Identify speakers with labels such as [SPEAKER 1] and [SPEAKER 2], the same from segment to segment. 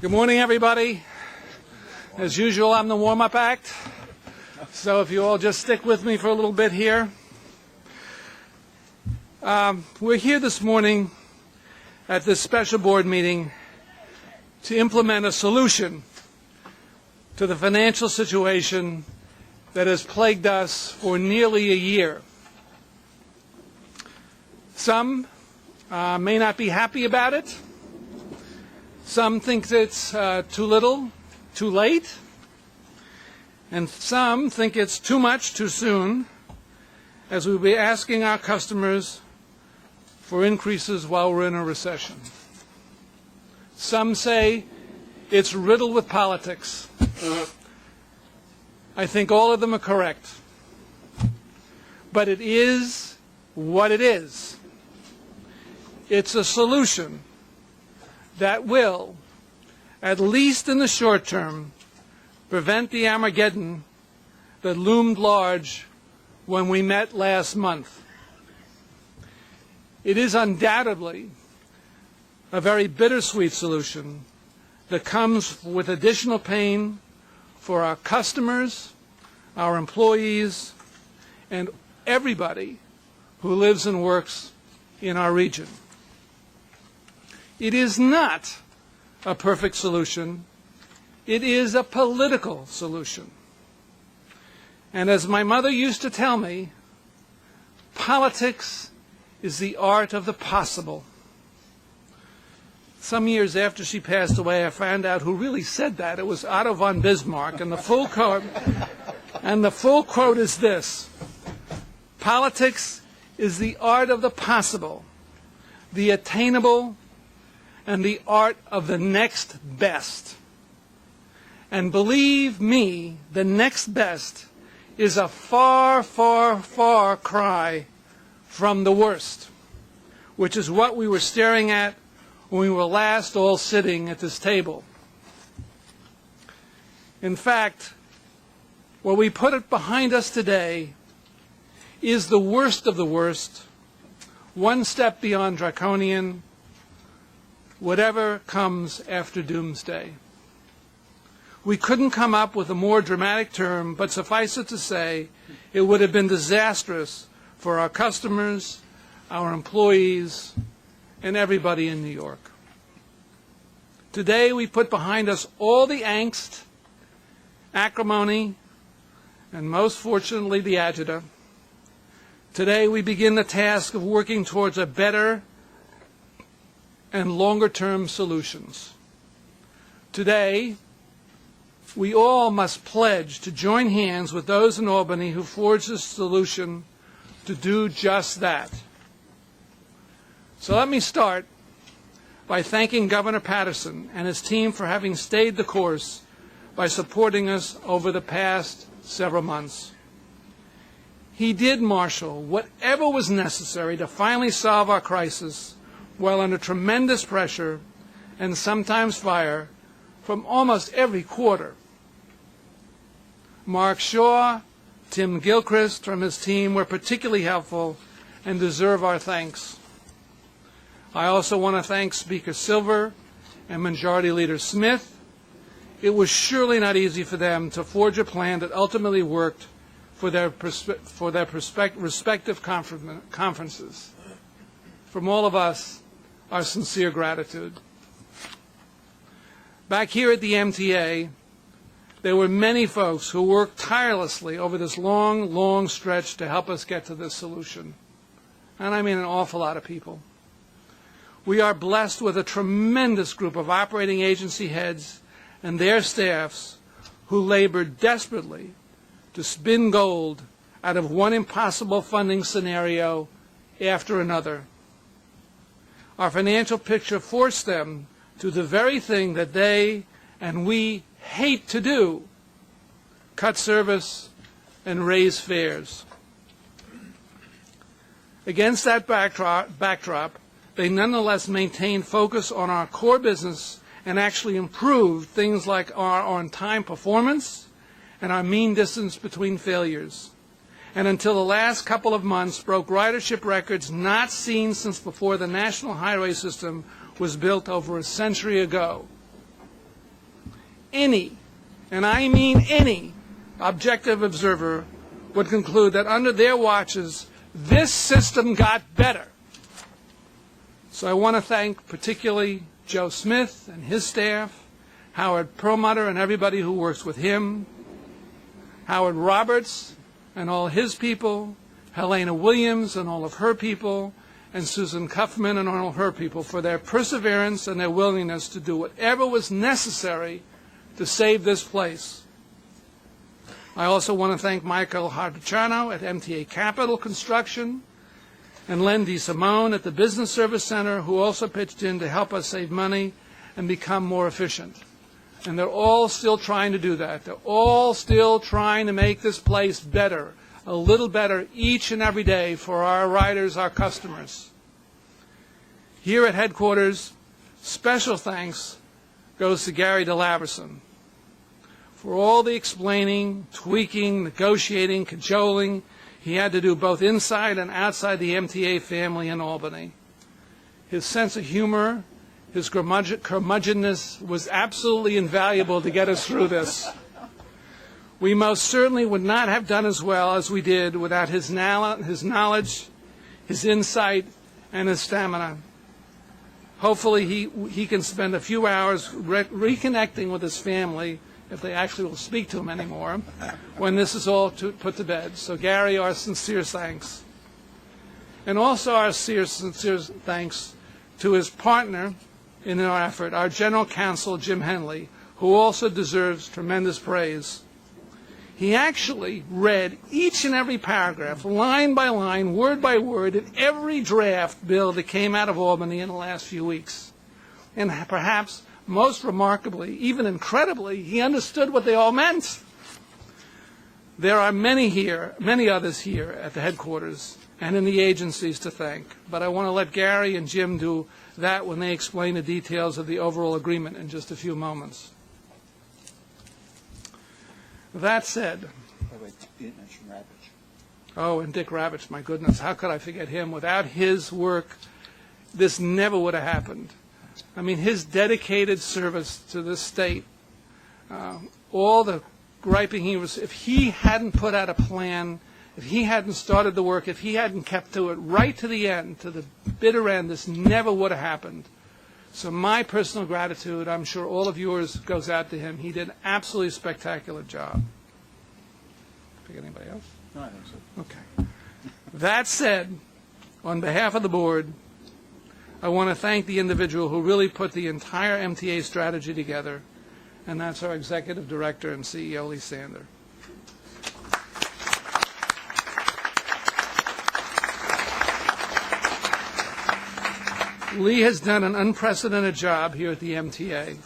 [SPEAKER 1] Good morning, everybody. As usual, I'm the warm-up act, so if you all just stick with me for a little bit here. We're here this morning at this special board meeting to implement a solution to the financial situation that has plagued us for nearly a year. Some may not be happy about it. Some think it's too little, too late, and some think it's too much, too soon, as we'll be asking our customers for increases while we're in a recession. Some say it's riddled with politics. I think all of them are correct. But it is what it is. It's a solution that will, at least in the short term, prevent the Armageddon that loomed large when we met last month. It is undoubtedly a very bittersweet solution that comes with additional pain for our customers, our employees, and everybody who lives and works in our region. It is not a perfect solution. It is a political solution. And as my mother used to tell me, politics is the art of the possible. Some years after she passed away, I found out who really said that. It was Otto von Bismarck, and the full quote is this: politics is the art of the possible, the attainable, and the art of the next best. And believe me, the next best is a far, far, far cry from the worst, which is what we were staring at when we were last all sitting at this table. In fact, what we put behind us today is the worst of the worst, one step beyond draconian, whatever comes after doomsday. We couldn't come up with a more dramatic term, but suffice it to say, it would have been disastrous for our customers, our employees, and everybody in New York. Today we put behind us all the angst, acrimony, and most fortunately the agita. Today we begin the task of working towards a better and longer-term solutions. Today, we all must pledge to join hands with those in Albany who forged this solution to do just that. So let me start by thanking Governor Patterson and his team for having stayed the course by supporting us over the past several months. He did marshal whatever was necessary to finally solve our crisis while under tremendous pressure and sometimes fire from almost every quarter. Mark Shaw, Tim Gilchrist from his team were particularly helpful and deserve our thanks. I also want to thank Speaker Silver and Majority Leader Smith. It was surely not easy for them to forge a plan that ultimately worked for their respective conferences. From all of us, our sincere gratitude. Back here at the MTA, there were many folks who worked tirelessly over this long, long stretch to help us get to this solution. And I mean an awful lot of people. We are blessed with a tremendous group of operating agency heads and their staffs who labored desperately to spin gold out of one impossible funding scenario after another. Our financial picture forced them to the very thing that they and we hate to do: cut service and raise fares. Against that backdrop, they nonetheless maintained focus on our core business and actually improved things like our on-time performance and our mean distance between failures. And until the last couple of months, broke ridership records not seen since before the national highway system was built over a century ago. any, and I mean any, objective observer would conclude that under their watches, this system got better. So I want to thank particularly Joe Smith and his staff, Howard Perlmutter and everybody who works with him, Howard Roberts and all his people, Helena Williams and all of her people, and Susan Kaufman and all her people for their perseverance and their willingness to do whatever was necessary to save this place. I also want to thank Michael Harticiano at MTA Capital Construction and Len DeSimone at the Business Service Center, who also pitched in to help us save money and become more efficient. And they're all still trying to do that. They're all still trying to make this place better, a little better each and every day for our riders, our customers. Here at headquarters, special thanks goes to Gary DeLaverson for all the explaining, tweaking, negotiating, cajoling he had to do both inside and outside the MTA family in Albany. His sense of humor, his curmudgeonness was absolutely invaluable to get us through this. We most certainly would not have done as well as we did without his knowledge, his insight, and his stamina. Hopefully he can spend a few hours reconnecting with his family, if they actually will speak to him anymore, when this is all put to bed. So Gary, our sincere thanks. And also our sincere thanks to his partner in our effort, our General Counsel, Jim Henley, who also deserves tremendous praise. He actually read each and every paragraph, line by line, word by word, in every draft bill that came out of Albany in the last few weeks. And perhaps most remarkably, even incredibly, he understood what they all meant. There are many others here at the headquarters and in the agencies to thank, but I want to let Gary and Jim do that when they explain the details of the overall agreement in just a few moments. That said,
[SPEAKER 2] Wait, you didn't mention Ravitch.
[SPEAKER 1] Oh, and Dick Ravitch, my goodness, how could I forget him? Without his work, this never would have happened. I mean, his dedicated service to this state, all the griping he was, if he hadn't put out a plan, if he hadn't started the work, if he hadn't kept to it right to the end, to the bitter end, this never would have happened. So my personal gratitude, I'm sure all of yours, goes out to him. He did an absolutely spectacular job. Forget anybody else?
[SPEAKER 2] No, I think so.
[SPEAKER 1] Okay. That said, on behalf of the board, I want to thank the individual who really put the entire MTA strategy together, and that's our Executive Director and CEO, Lee Sander. Lee has done an unprecedented job here at the MTA.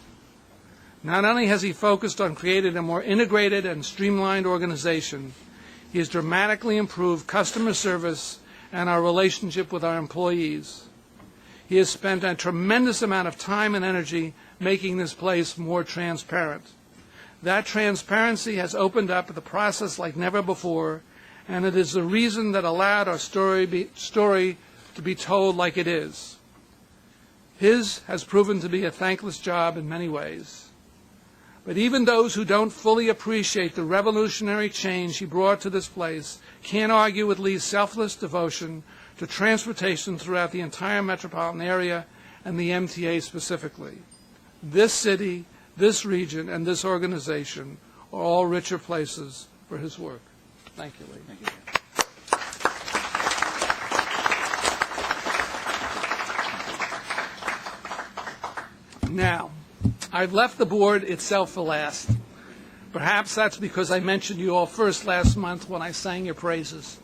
[SPEAKER 1] Not only has he focused on creating a more integrated and streamlined organization, he has dramatically improved customer service and our relationship with our employees. He has spent a tremendous amount of time and energy making this place more transparent. That transparency has opened up the process like never before, and it is the reason that allowed our story to be told like it is. His has proven to be a thankless job in many ways. But even those who don't fully appreciate the revolutionary change he brought to this place can't argue with Lee's selfless devotion to transportation throughout the entire metropolitan area and the MTA specifically. This city, this region, and this organization are all richer places for his work. Thank you, Lee.
[SPEAKER 2] Thank you.
[SPEAKER 1] Now, I've left the board itself for last. Perhaps that's because I mentioned you all first last month when I sang your praises.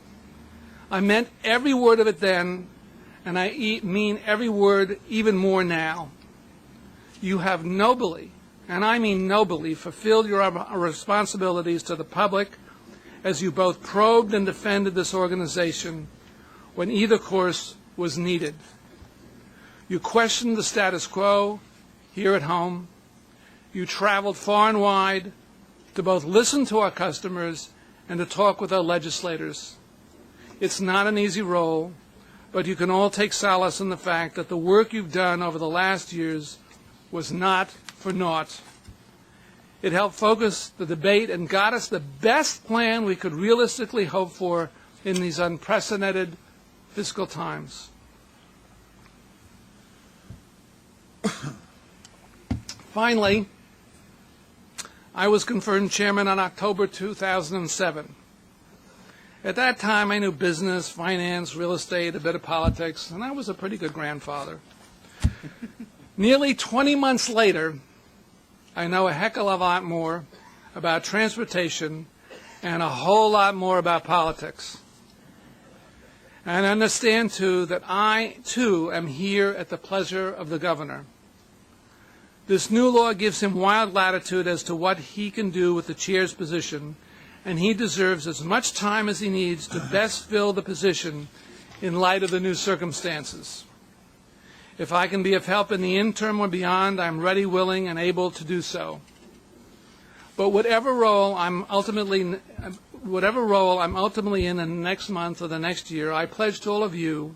[SPEAKER 1] I meant every word of it then, and I mean every word even more now. You have nobly, and I mean nobly, fulfilled your responsibilities to the public as you both probed and defended this organization when either course was needed. You questioned the status quo here at home. You traveled far and wide to both listen to our customers and to talk with our legislators. It's not an easy role, but you can all take solace in the fact that the work you've done over the last years was not for naught. It helped focus the debate and got us the best plan we could realistically hope for in these unprecedented fiscal times. Finally, I was confirmed chairman on October 2007. At that time, I knew business, finance, real estate, a bit of politics, and I was a pretty good grandfather. Nearly 20 months later, I know a heck of a lot more about transportation and a whole lot more about politics. And I understand, too, that I, too, am here at the pleasure of the governor. This new law gives him wild latitude as to what he can do with the chair's position, and he deserves as much time as he needs to best fill the position in light of the new circumstances. If I can be of help in the interim or beyond, I'm ready, willing, and able to do so. But whatever role I'm ultimately in the next month or the next year, I pledge to all of you,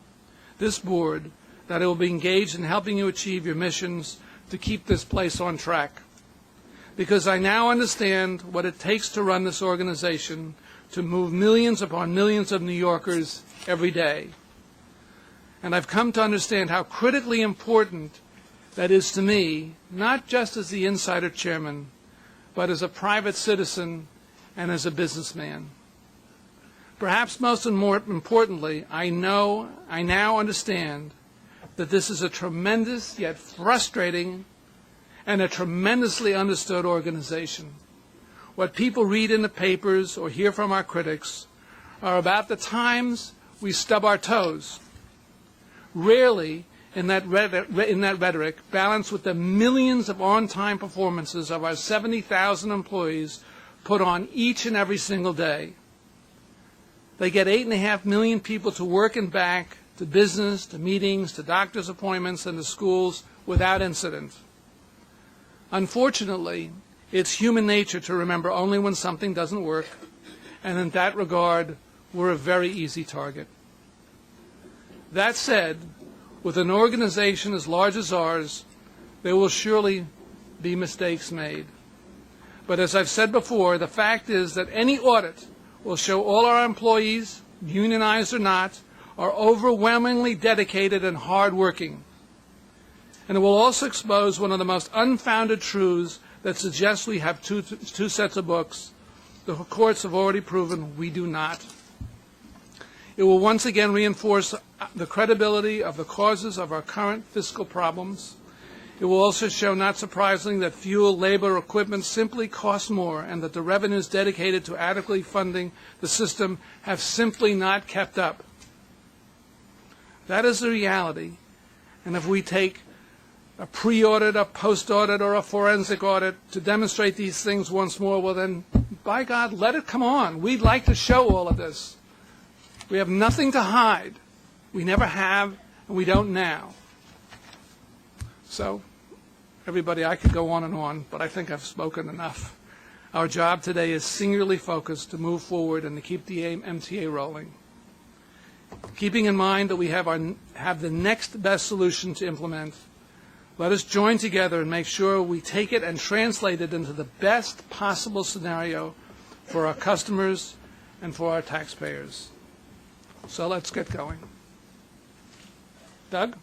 [SPEAKER 1] this board, that I will be engaged in helping you achieve your missions to keep this place on track. Because I now understand what it takes to run this organization, to move millions upon millions of New Yorkers every day. And I've come to understand how critically important that is to me, not just as the insider chairman, but as a private citizen and as a businessman. Perhaps most importantly, I now understand that this is a tremendous yet frustrating and a tremendously understood organization. What people read in the papers or hear from our critics are about the times we stub our toes, rarely in that rhetoric balanced with the millions of on-time performances of our 70,000 employees put on each and every single day. They get 8.5 million people to work and back, to business, to meetings, to doctor's appointments, and to schools without incident. Unfortunately, it's human nature to remember only when something doesn't work, and in that regard, we're a very easy target. That said, with an organization as large as ours, there will surely be mistakes made. But as I've said before, the fact is that any audit will show all our employees, unionized or not, are overwhelmingly dedicated and hardworking. And it will also expose one of the most unfounded truths that suggests we have two sets of books. The courts have already proven we do not. It will once again reinforce the credibility of the causes of our current fiscal problems. It will also show, not surprisingly, that fuel, labor, equipment simply cost more, and that the revenues dedicated to adequately funding the system have simply not kept up. That is the reality. And if we take a pre-audit, a post-audit, or a forensic audit to demonstrate these things once more, well then, by God, let it come on. We'd like to show all of this. We have nothing to hide. We never have, and we don't now. So, everybody, I could go on, but I think I've spoken enough. Our job today is singularly focused to move forward and to keep the MTA rolling. Keeping in mind that we have the next best solution to implement, let us join together and make sure we take it and translate it into the best possible scenario for our customers and for our taxpayers. So let's get going. Doug?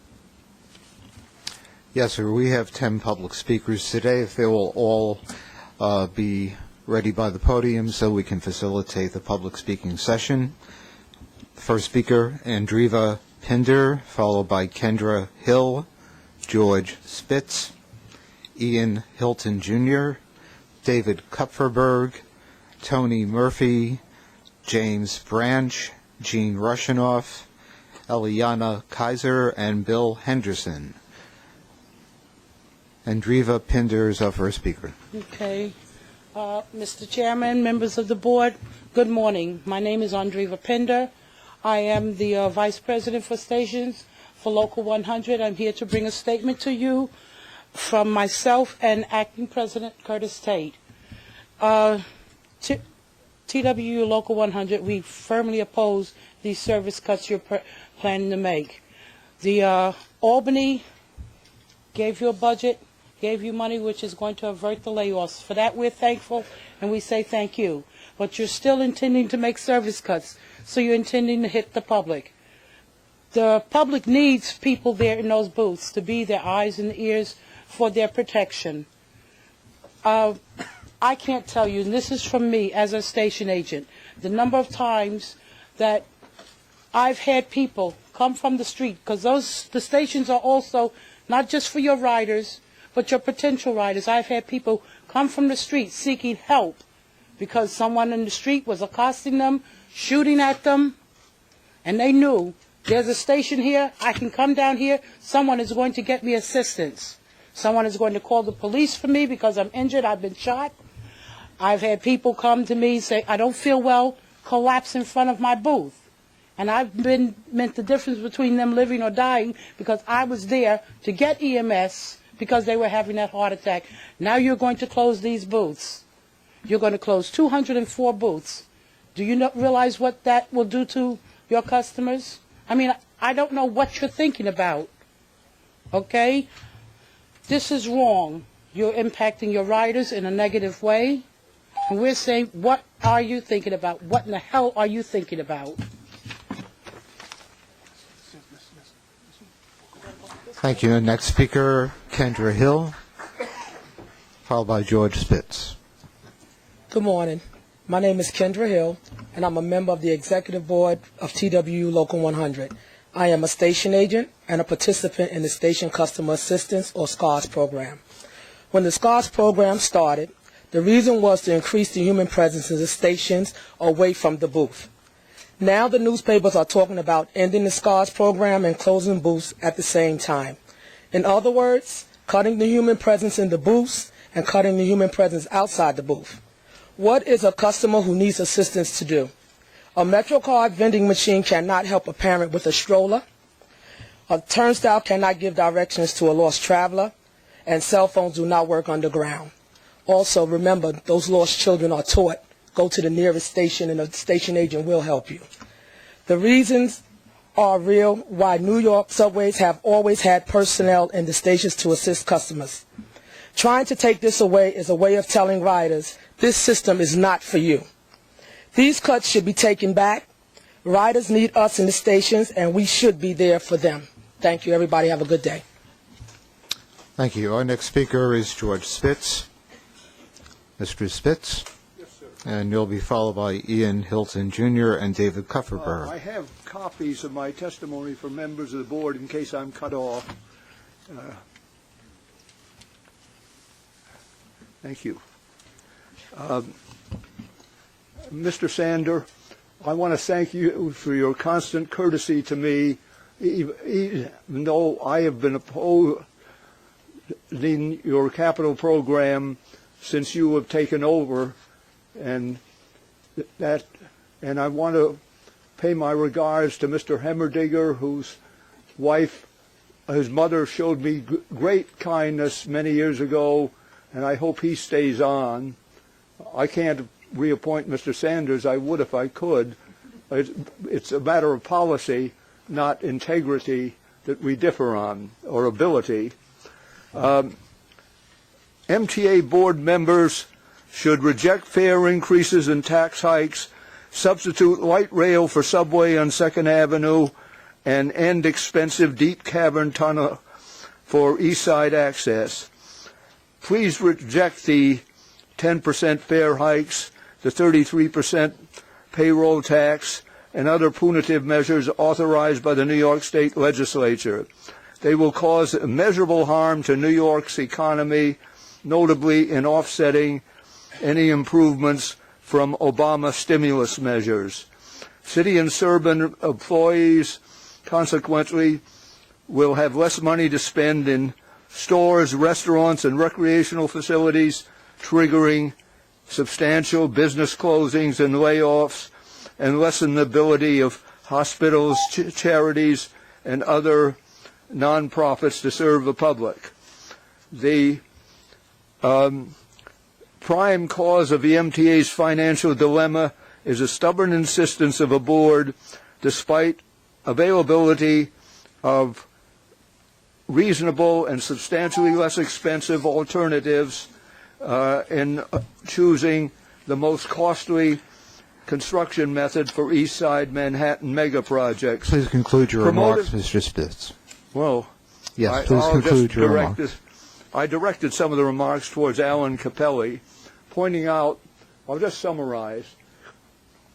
[SPEAKER 3] Yes, sir. We have 10 public speakers today. If they will all be ready by the podium so we can facilitate the public speaking session. First speaker, Andriva Pinder, followed by Kendra Hill, George Spitz, Ian Hilton Jr., David Kupferberg, Tony Murphy, James Branch, Gene Rushinoff, Eliana Kaiser, and Bill Henderson. Andriva Pinder is our first speaker.
[SPEAKER 4] Okay. Mr. Chairman, members of the board, good morning. My name is Andriva Pinder. I am the Vice President for Stations for Local 100. I'm here to bring a statement to you from myself and Acting President Curtis Tate. TWU Local 100, we firmly oppose these service cuts you're planning to make. The Albany gave you a budget. gave you money which is going to avert the layoffs. For that, we're thankful, and we say thank you. But you're still intending to make service cuts, so you're intending to hit the public. The public needs people there in those booths to be their eyes and ears for their protection. I can't tell you, and this is from me as a station agent, the number of times that I've had people come from the street, because the stations are also not just for your riders, but your potential riders. I've had people come from the street seeking help because someone in the street was accosting them, shooting at them, and they knew there's a station here, I can come down here, someone is going to get me assistance. Someone is going to call the police for me because I'm injured, I've been shot. I've had people come to me say, I don't feel well, collapse in front of my booth. And I've meant the difference between them living or dying because I was there to get EMS because they were having that heart attack. Now you're going to close these booths. You're going to close 204 booths. Do you not realize what that will do to your customers? I mean, I don't know what you're thinking about, okay? This is wrong. You're impacting your riders in a negative way. And we're saying, what are you thinking about? What in the hell are you thinking about?
[SPEAKER 3] Thank you. Next speaker, Kendra Hill, followed by George Spitz.
[SPEAKER 5] Good morning. My name is Kendra Hill, and I'm a member of the Executive Board of TWU Local 100. I am a station agent and a participant in the Station Customer Assistance, or SCARS program. When the SCARS program started, the reason was to increase the human presence in the stations away from the booth. Now the newspapers are talking about ending the SCARS program and closing booths at the same time. In other words, cutting the human presence in the booths and cutting the human presence outside the booth. What is a customer who needs assistance to do? A MetroCard vending machine cannot help a parent with a stroller. A turnstile cannot give directions to a lost traveler. And cell phones do not work underground. Also, remember, those lost children are taught, go to the nearest station and a station agent will help you. The reasons are real why New York subways have always had personnel in the stations to assist customers. Trying to take this away is a way of telling riders, this system is not for you. These cuts should be taken back. Riders need us in the stations, and we should be there for them. Thank you, everybody. Have a good day.
[SPEAKER 3] Thank you. Our next speaker is George Spitz. Mr. Spitz?
[SPEAKER 2] Yes, sir.
[SPEAKER 3] And you'll be followed by Ian Hilton Jr. and David Kupferberg.
[SPEAKER 2] I have copies of my testimony for members of the board in case I'm cut off. Thank you. Mr. Sander, I want to thank you for your constant courtesy to me, even though I have been opposing your capital program since you have taken over, and I want to pay my regards to Mr. Hemmerdigger, whose mother showed me great kindness many years ago, and I hope he stays on. I can't reappoint Mr. Sanders. I would if I could. It's a matter of policy, not integrity, that we differ on, or ability. MTA board members should reject fare increases and tax hikes, substitute light rail for subway on 2nd Avenue, and end expensive deep cavern tunnel for East Side access. Please reject the 10% fare hikes, the 33% payroll tax, and other punitive measures authorized by the New York State Legislature. They will cause immeasurable harm to New York's economy, notably in offsetting any improvements from Obama stimulus measures. City and suburban employees, consequently, will have less money to spend in stores, restaurants, and recreational facilities, triggering substantial business closings and layoffs, and lessen the ability of hospitals, charities, and other nonprofits to serve the public. The prime cause of the MTA's financial dilemma is a stubborn insistence of a board, despite availability of reasonable and substantially less expensive alternatives in choosing the most costly construction method for East Side Manhattan mega projects.
[SPEAKER 3] Please conclude your
[SPEAKER 2] Promoted-
[SPEAKER 3] remarks, Mr. Spitz.
[SPEAKER 2] Well,
[SPEAKER 3] Yes, please conclude your remarks.
[SPEAKER 2] I directed some of the remarks towards Alan Capelli, pointing out, I'll just summarize,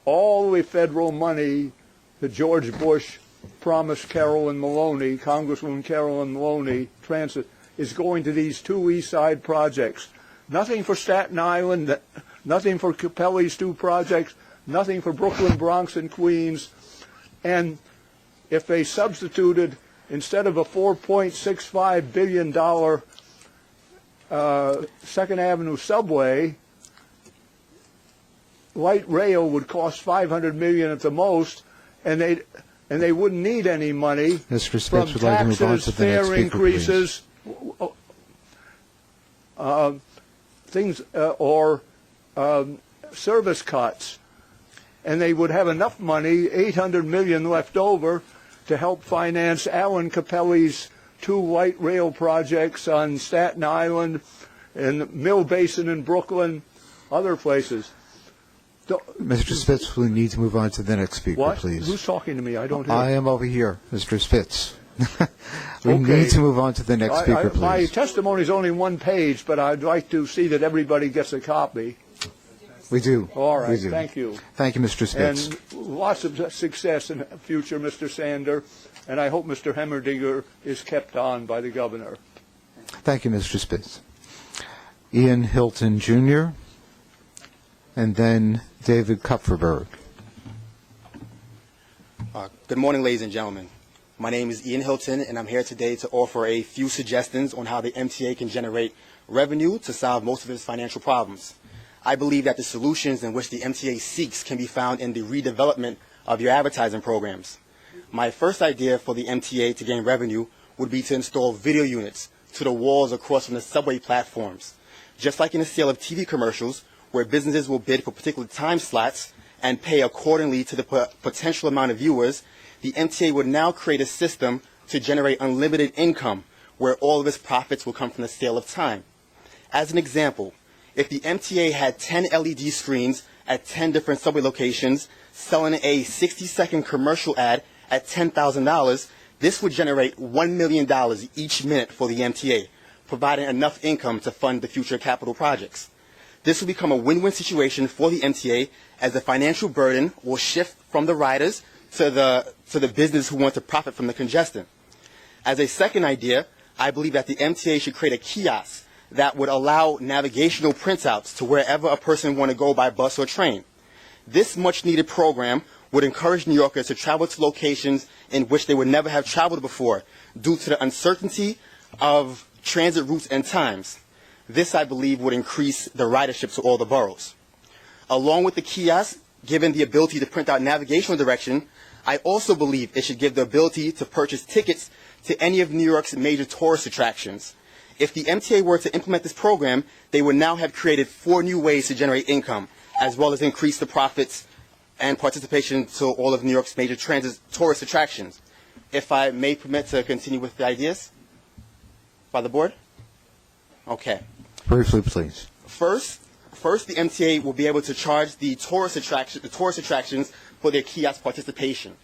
[SPEAKER 2] all the federal money that George Bush promised Carolyn Maloney, Congresswoman Carolyn Maloney, transit, is going to these two East Side projects. Nothing for Staten Island, nothing for Capelli's two projects, nothing for Brooklyn, Bronx, and Queens. And if they substituted, instead of a $4.65 billion Second Avenue subway, light rail would cost $500 million at the most, and they wouldn't need any money
[SPEAKER 3] Mr. Spitz
[SPEAKER 2] from
[SPEAKER 3] would like to move on
[SPEAKER 2] taxes,
[SPEAKER 3] to the next
[SPEAKER 2] fare
[SPEAKER 3] speaker,
[SPEAKER 2] increases, things or service cuts, and they would have enough money, $800 million left over, to help finance Alan Capelli's two light rail projects on Staten Island and Mill Basin in Brooklyn, other places.
[SPEAKER 3] Mr. Spitz, we need to move on to the next speaker,
[SPEAKER 2] What?
[SPEAKER 3] please.
[SPEAKER 2] Who's talking to me? I don't hear.
[SPEAKER 3] I am over here, Mr. Spitz. We
[SPEAKER 2] Okay.
[SPEAKER 3] need to move on to the next speaker,
[SPEAKER 2] My
[SPEAKER 3] please.
[SPEAKER 2] testimony is only one page, but I'd like to see that everybody gets a copy.
[SPEAKER 3] We do.
[SPEAKER 2] All right,
[SPEAKER 3] We do.
[SPEAKER 2] thank you.
[SPEAKER 3] Thank you, Mr. Spitz.
[SPEAKER 2] And lots of success in the future, Mr. Sander, and I hope Mr. Hemmerdinger is kept on by the governor.
[SPEAKER 3] Thank you, Mr. Spitz. Ian Hilton, Jr., and then David Kupferberg.
[SPEAKER 6] Good morning, ladies and gentlemen. My name is Ian Hilton, and I'm here today to offer a few suggestions on how the MTA can generate revenue to solve most of its financial problems. I believe that the solutions in which the MTA seeks can be found in the redevelopment of your advertising programs. My first idea for the MTA to gain revenue would be to install video units to the walls across from the subway platforms. Just like in the sale of TV commercials, where businesses will bid for particular time slots and pay accordingly to the potential amount of viewers, the MTA would now create a system to generate unlimited income where all of its profits will come from the sale of time. As an example, if the MTA had 10 LED screens at 10 different subway locations selling a 60-second commercial ad at $10,000, this would generate $1 million each minute for the MTA, providing enough income to fund the future capital projects. This will become a win-win situation for the MTA, as the financial burden will shift from the riders to the business who want to profit from the congestion. As a second idea, I believe that the MTA should create a kiosk that would allow navigational printouts to wherever a person want to go by bus or train. This much-needed program would encourage New Yorkers to travel to locations in which they would never have traveled before due to the uncertainty of transit routes and times. This, I believe, would increase the ridership to all the boroughs. Along with the kiosk, given the ability to print out navigational direction, I also believe it should give the ability to purchase tickets to any of New York's major tourist attractions. If the MTA were to implement this program, they would now have created 4 new ways to generate income, as well as increase the profits and participation to all of New York's major transit tourist attractions. If I may permit to continue with the ideas by the board? Okay.
[SPEAKER 3] Briefly, please.
[SPEAKER 6] First, the MTA will be able to charge the tourist attractions for their kiosk participation.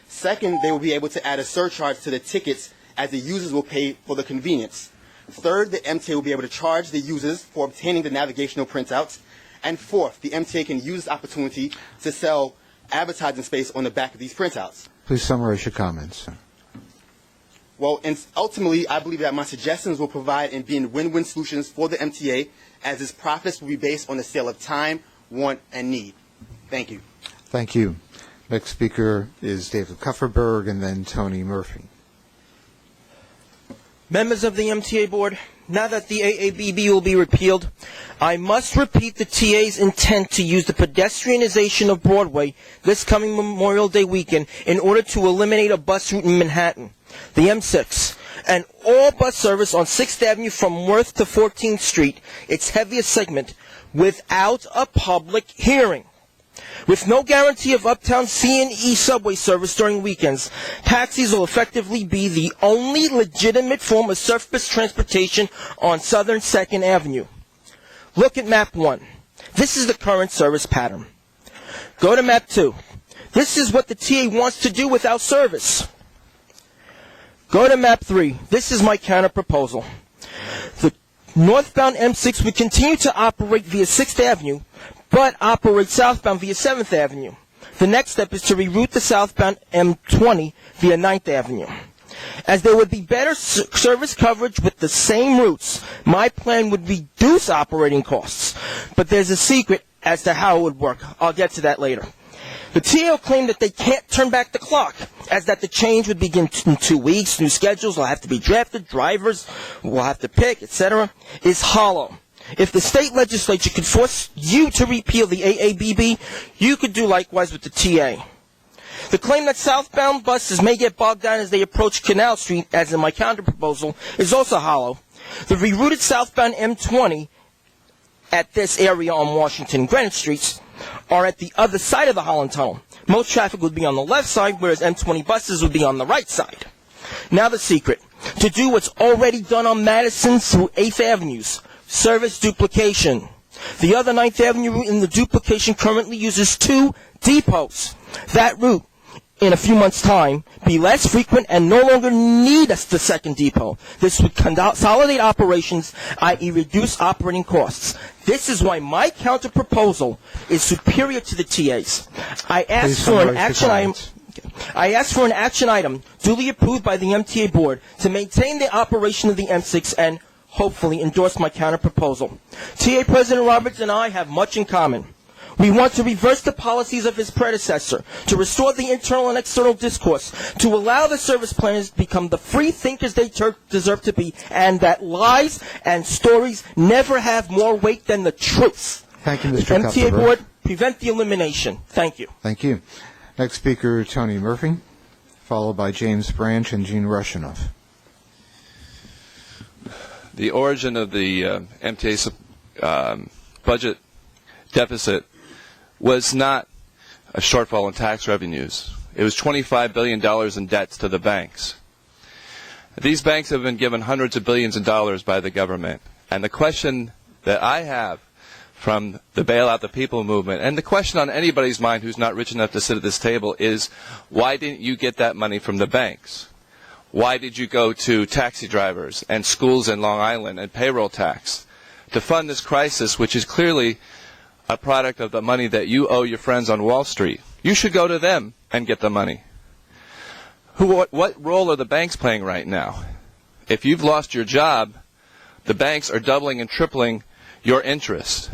[SPEAKER 6] Second, they will be able to add a surcharge to the tickets, as the users will pay for the convenience. Third, the MTA will be able to charge the users for obtaining the navigational printouts. And fourth, the MTA can use this opportunity to sell advertising space on the back of these printouts.
[SPEAKER 3] Please summarize your comments, sir.
[SPEAKER 6] Well, and ultimately, I believe that my suggestions will provide and be win-win solutions for the MTA, as its profits will be based on the sale of time, want, and need. Thank you.
[SPEAKER 3] Thank you. Next speaker is David Kupferberg, and then Tony Murphy.
[SPEAKER 7] Members of the MTA Board, now that the AABB will be repealed, I must repeat the TA's intent to use the pedestrianization of Broadway this coming Memorial Day weekend in order to eliminate a bus route in Manhattan, the M6, and all bus service on 6th Avenue from Worth to 14th Street, its heaviest segment, without a public hearing. With no guarantee of uptown C&E subway service during weekends, taxis will effectively be the only legitimate form of surface transportation on Southern 2nd Avenue. Look at map 1. This is the current service pattern. Go to map 2. This is what the TA wants to do without service. Go to map 3. This is my counter proposal. The northbound M6 would continue to operate via 6th Avenue, but operate southbound via 7th Avenue. The next step is to reroute the southbound M20 via 9th Avenue. As there would be better service coverage with the same routes, my plan would reduce operating costs. But there's a secret as to how it would work. I'll get to that later. The TA claim that they can't turn back the clock, as that the change would begin in 2 weeks, new schedules will have to be drafted, drivers will have to pick, etc., is hollow. If the state legislature could force you to repeal the AABB, you could do likewise with the TA. The claim that southbound buses may get bogged down as they approach Canal Street, as in my counterproposal, is also hollow. The rerouted southbound M20 at this area on Washington and Greenwich Streets are at the other side of the Holland Tunnel. Most traffic would be on the left side, whereas M20 buses would be on the right side. Now the secret. To do what's already done on Madison through 8th Avenues. Service duplication. The other 9th Avenue route in the duplication currently uses 2 depots. That route, in a few months' time, be less frequent and no longer need us the second depot. This would consolidate operations, i.e. reduce operating costs. This is why my counter-proposal is superior to the TA's. I asked for an action item duly approved by the MTA Board to maintain the operation of the M6 and hopefully endorse my counter-proposal. TA President Roberts and I have much in common. We want to reverse the policies of his predecessor, to restore the internal and external discourse, to allow the service planners to become the free thinkers they deserve to be, and that lies and stories never have more weight than the truth.
[SPEAKER 3] Thank you, Mr.
[SPEAKER 7] MTA Board, prevent the elimination. Thank you.
[SPEAKER 3] Thank you. Next speaker, Tony Murphy, followed by James Branch and Gene Rushinoff.
[SPEAKER 8] The origin of the MTA budget deficit was not a shortfall in tax revenues. It was $25 billion in debts to the banks. These banks have been given hundreds of billions of dollars by the government. And the question that I have from the Bailout the People movement, and the question on anybody's mind who's not rich enough to sit at this table, is why didn't you get that money from the banks? Why did you go to taxi drivers and schools in Long Island and payroll tax to fund this crisis, which is clearly a product of the money that you owe your friends on Wall Street? You should go to them and get the money. What role are the banks playing right now? If you've lost your job, the banks are doubling and tripling your interest.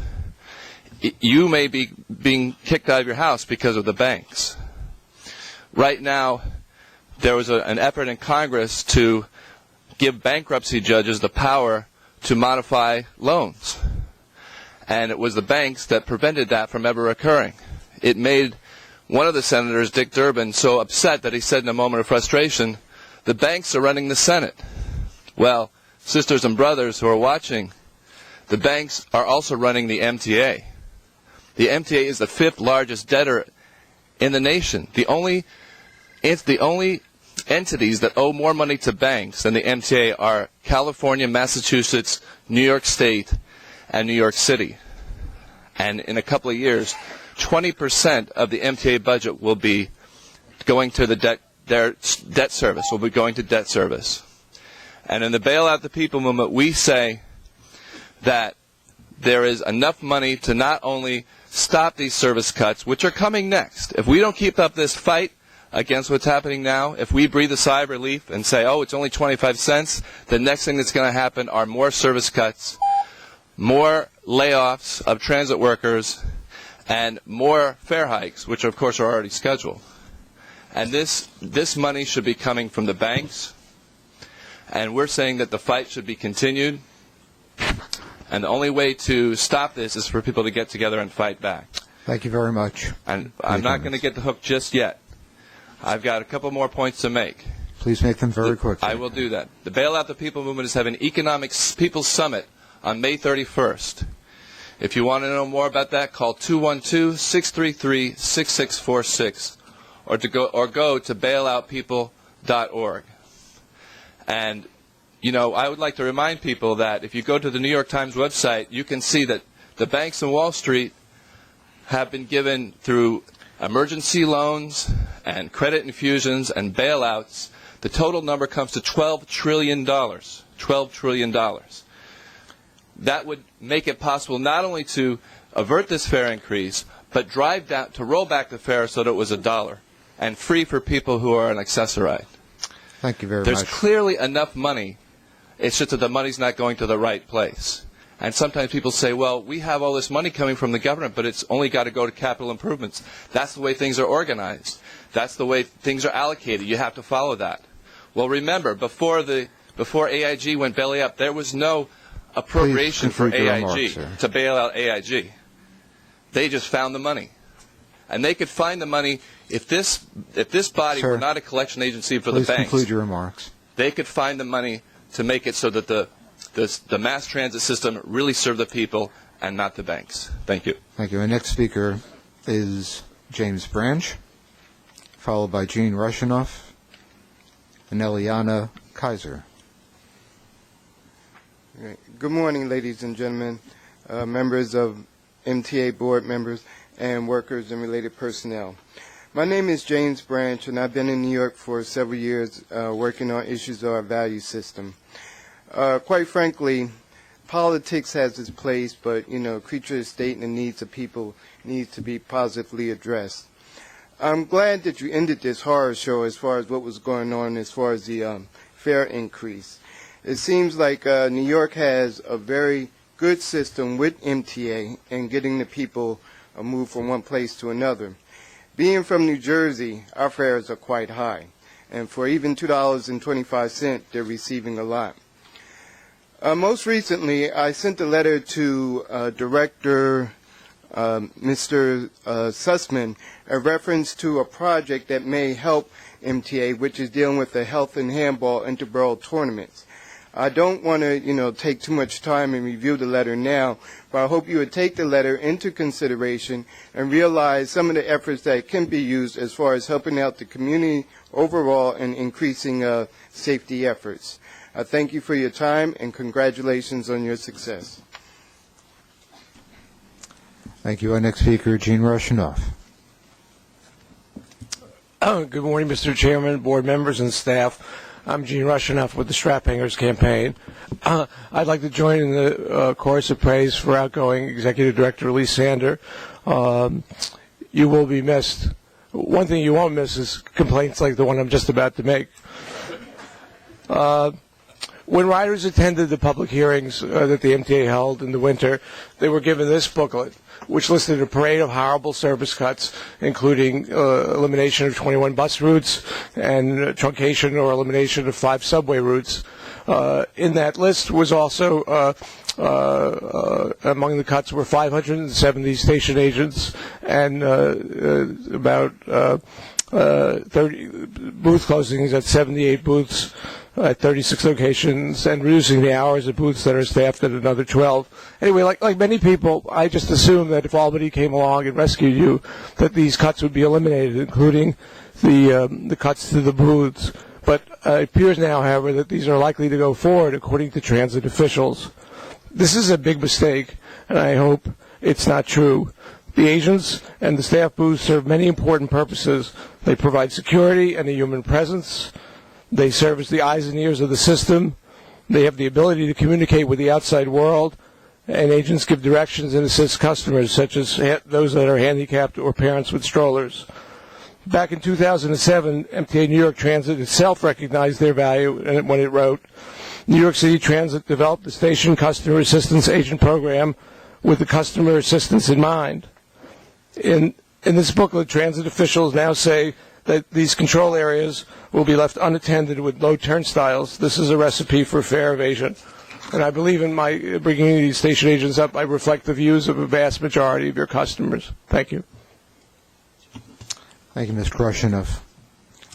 [SPEAKER 8] You may be being kicked out of your house because of the banks. Right now, there was an effort in Congress to give bankruptcy judges the power to modify loans. And it was the banks that prevented that from ever occurring. It made one of the senators, Dick Durbin, so upset that he said in a moment of frustration, the banks are running the Senate. Well, sisters and brothers who are watching, the banks are also running the MTA. The MTA is the 5th largest debtor in the nation. It's the only entities that owe more money to banks than the MTA are California, Massachusetts, New York State, and New York City. And in a couple of years, 20% of the MTA budget will be going to their debt service, will be going to debt service. And in the Bailout the People movement, we say that there is enough money to not only stop these service cuts, which are coming next. If we don't keep up this fight against what's happening now, if we breathe a sigh of relief and say, oh, it's only 25 cents, the next thing that's going to happen are more service cuts, more layoffs of transit workers, and more fare hikes, which of course are already scheduled. And this money should be coming from the banks, and we're saying that the fight should be continued, and the only way to stop this is for people to get together and fight back.
[SPEAKER 3] Thank you very much.
[SPEAKER 8] And I'm not going to get the hook just yet. I've got a couple more points to make.
[SPEAKER 3] Please make them very quickly.
[SPEAKER 8] I will do that. The Bailout the People movement is having an Economic People's Summit on May 31st. If you want to know more about that, call 212-633-6646 or go to bailoutpeople.org. And, you know, I would like to remind people that if you go to the New York Times website, you can see that the banks in Wall Street have been given through emergency loans and credit infusions and bailouts. The total number comes to $12 trillion. $12 trillion. That would make it possible not only to avert this fare increase, but to roll back the fare so that it was $1 and free for people who are an accessoride.
[SPEAKER 3] Thank you very much.
[SPEAKER 8] There's clearly enough money. It's just that the money's not going to the right place. And sometimes people say, well, we have all this money coming from the government, but it's only got to go to capital improvements. That's the way things are organized. That's the way things are allocated. You have to follow that. Well, remember, before AIG went belly up, there was no appropriation for AIG to bail out AIG. They just found the money. And they could find the money if this body were not a collection agency for the banks.
[SPEAKER 3] Please conclude your remarks.
[SPEAKER 8] They could find the money to make it so that the mass transit system really served the people and not the banks. Thank you.
[SPEAKER 3] Thank you. Our next speaker is James Branch, followed by Gene Rushinoff and Eliana Kaiser.
[SPEAKER 9] Good morning, ladies and gentlemen, members of MTA Board members, and workers and related personnel. My name is James Branch, and I've been in New York for several years working on issues of our value system. Quite frankly, politics has its place, but, you know, creature of the state and the needs of people needs to be positively addressed. I'm glad that you ended this horror show as far as what was going on as far as the fare increase. It seems like New York has a very good system with MTA and getting the people moved from one place to another. Being from New Jersey, our fares are quite high, and for even $2.25, they're receiving a lot. Most recently, I sent a letter to Director Mr. Sussman in reference to a project that may help MTA, which is dealing with the health and handball interborough tournaments. I don't want to, take too much time and review the letter now, but I hope you would take the letter into consideration and realize some of the efforts that can be used as far as helping out the community overall and increasing safety efforts. I thank you for your time and congratulations on your success.
[SPEAKER 3] Thank you. Our next speaker, Gene Rushinoff.
[SPEAKER 10] Good morning, Mr. Chairman, board members, and staff. I'm Gene Rushinoff with the Strap Hangers campaign. I'd like to join in the chorus of praise for outgoing Executive Director Lee Sander. You will be missed. One thing you won't miss is complaints like the one I'm just about to make. When riders attended the public hearings that the MTA held in the winter, they were given this booklet, which listed a parade of horrible service cuts, including elimination of 21 bus routes and truncation or elimination of 5 subway routes. In that list was also, among the cuts were 570 station agents and about 30 booth closings at 78 booths at 36 locations, and reducing the hours of booths that are staffed at another 12. Anyway, like many people, I just assumed that if Albany came along and rescued you, that these cuts would be eliminated, including the cuts to the booths. But it appears now, however, that these are likely to go forward, according to transit officials. This is a big mistake, and I hope it's not true. The agents and the staff booths serve many important purposes. They provide security and a human presence. They serve as the eyes and ears of the system. They have the ability to communicate with the outside world, and agents give directions and assist customers, such as those that are handicapped or parents with strollers. Back in 2007, MTA New York Transit itself recognized their value when it wrote, New York City Transit developed the Station Customer Assistance Agent Program with the customer assistance in mind. In this booklet, transit officials now say that these control areas will be left unattended with low turnstiles. This is a recipe for fare evasion. And I believe in my bringing these station agents up, I reflect the views of a vast majority of your customers. Thank you.
[SPEAKER 3] Thank you, Mr. Rushinoff.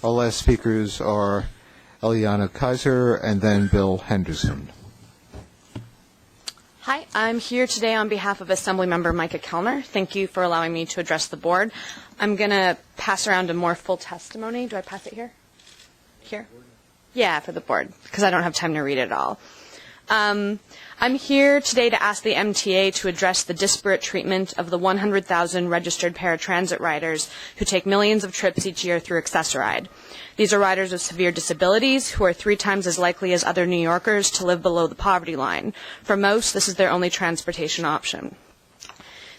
[SPEAKER 3] Our last speakers are Eliana Kaiser and then Bill Henderson.
[SPEAKER 11] Hi, I'm here today on behalf of Assemblymember Micah Kellner. Thank you for allowing me to address the board. I'm going to pass around a more full testimony. Do I pass it here? Here? Yeah, for the board, because I don't have time to read it all. I'm here today to ask the MTA to address the disparate treatment of the 100,000 registered paratransit riders who take millions of trips each year through Access-a-Ride. These are riders with severe disabilities who are 3 times as likely as other New Yorkers to live below the poverty line. For most, this is their only transportation option.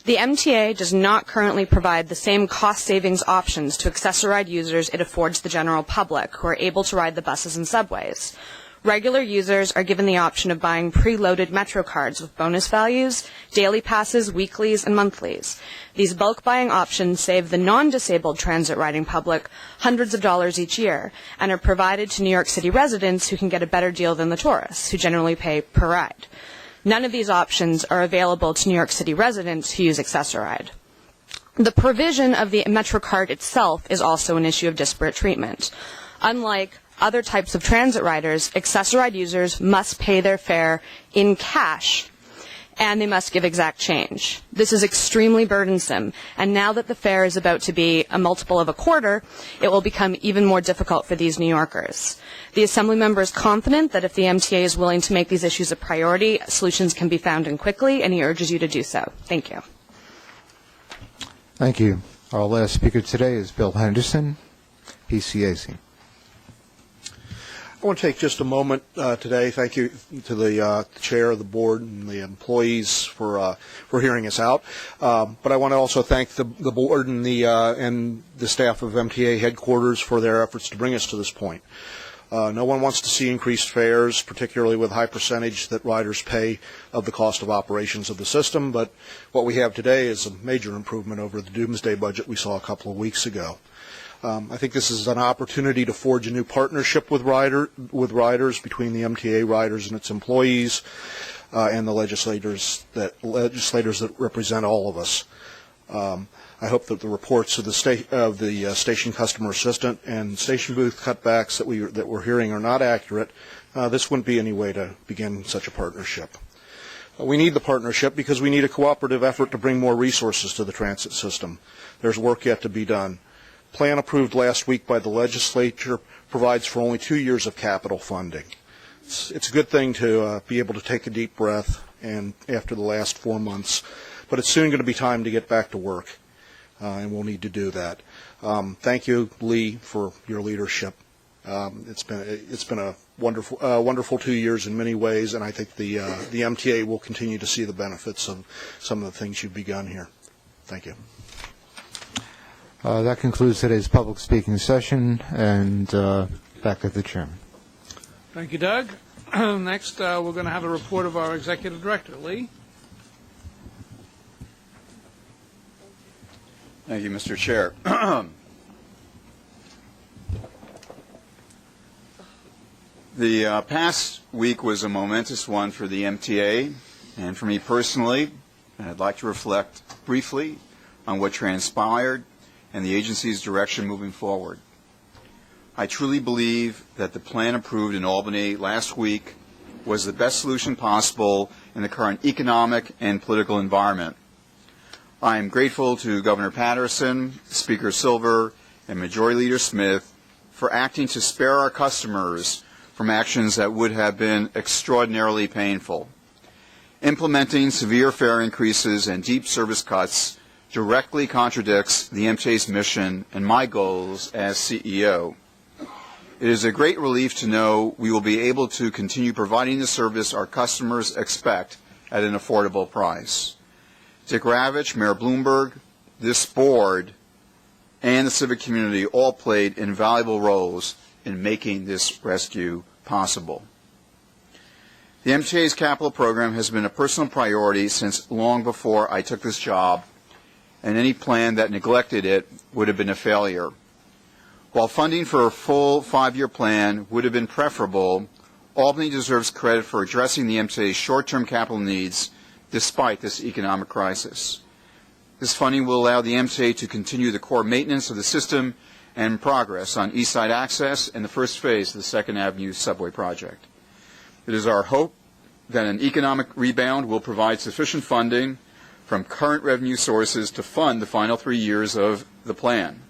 [SPEAKER 11] The MTA does not currently provide the same cost savings options to Access-a-Ride users it affords the general public who are able to ride the buses and subways. Regular users are given the option of buying preloaded Metro cards with bonus values, daily passes, weeklies, and monthlies. These bulk buying options save the non-disabled transit riding public hundreds of dollars each year and are provided to New York City residents who can get a better deal than the tourists, who generally pay per ride. None of these options are available to New York City residents who use Access-a-Ride. The provision of the Metro card itself is also an issue of disparate treatment. Unlike other types of transit riders, Access-a-Ride users must pay their fare in cash, and they must give exact change. This is extremely burdensome, and now that the fare is about to be a multiple of a quarter, it will become even more difficult for these New Yorkers. The Assembly member is confident that if the MTA is willing to make these issues a priority, solutions can be found and quickly, and he urges you to do so. Thank you.
[SPEAKER 3] Thank you. Our last speaker today is Bill Henderson, PCAC.
[SPEAKER 12] I want to take just a moment today. Thank you to the chair of the board and the employees for hearing us out. But I want to also thank the board and the staff of MTA headquarters for their efforts to bring us to this point. No one wants to see increased fares, particularly with high percentage that riders pay of the cost of operations of the system. But what we have today is a major improvement over the doomsday budget we saw a couple of weeks ago. I think this is an opportunity to forge a new partnership with riders between the MTA riders and its employees and the legislators that represent all of us. I hope that the reports of the station customer assistant and station booth cutbacks that we're hearing are not accurate. This wouldn't be any way to begin such a partnership. We need the partnership because we need a cooperative effort to bring more resources to the transit system. There's work yet to be done. Plan approved last week by the legislature provides for only 2 years of capital funding. It's a good thing to be able to take a deep breath and after the last 4 months, but it's soon going to be time to get back to work, and we'll need to do that. Thank you, Lee, for your leadership. It's been a wonderful 2 years in many ways, and I think the MTA will continue to see the benefits of some of the things you've begun here. Thank you.
[SPEAKER 3] That concludes today's public speaking session, and back to the chairman.
[SPEAKER 1] Thank you, Doug. Next, we're going to have a report of our executive director, Lee.
[SPEAKER 13] Thank you, Mr. Chair. The past week was a momentous one for the MTA, and for me personally. I'd like to reflect briefly on what transpired and the agency's direction moving forward. I truly believe that the plan approved in Albany last week was the best solution possible in the current economic and political environment. I am grateful to Governor Patterson, Speaker Silver, and Majority Leader Smith for acting to spare our customers from actions that would have been extraordinarily painful. Implementing severe fare increases and deep service cuts directly contradicts the MTA's mission and my goals as CEO. It is a great relief to know we will be able to continue providing the service our customers expect at an affordable price. Dick Ravitch, Mayor Bloomberg, this board, and the civic community all played invaluable roles in making this rescue possible. The MTA's capital program has been a personal priority since long before I took this job, and any plan that neglected it would have been a failure. While funding for a full 5-year plan would have been preferable, Albany deserves credit for addressing the MTA's short-term capital needs despite this economic crisis. This funding will allow the MTA to continue the core maintenance of the system and progress on East Side Access and the first phase of the 2nd Avenue subway project. It is our hope that an economic rebound will provide sufficient funding from current revenue sources to fund the final 3 years of the plan.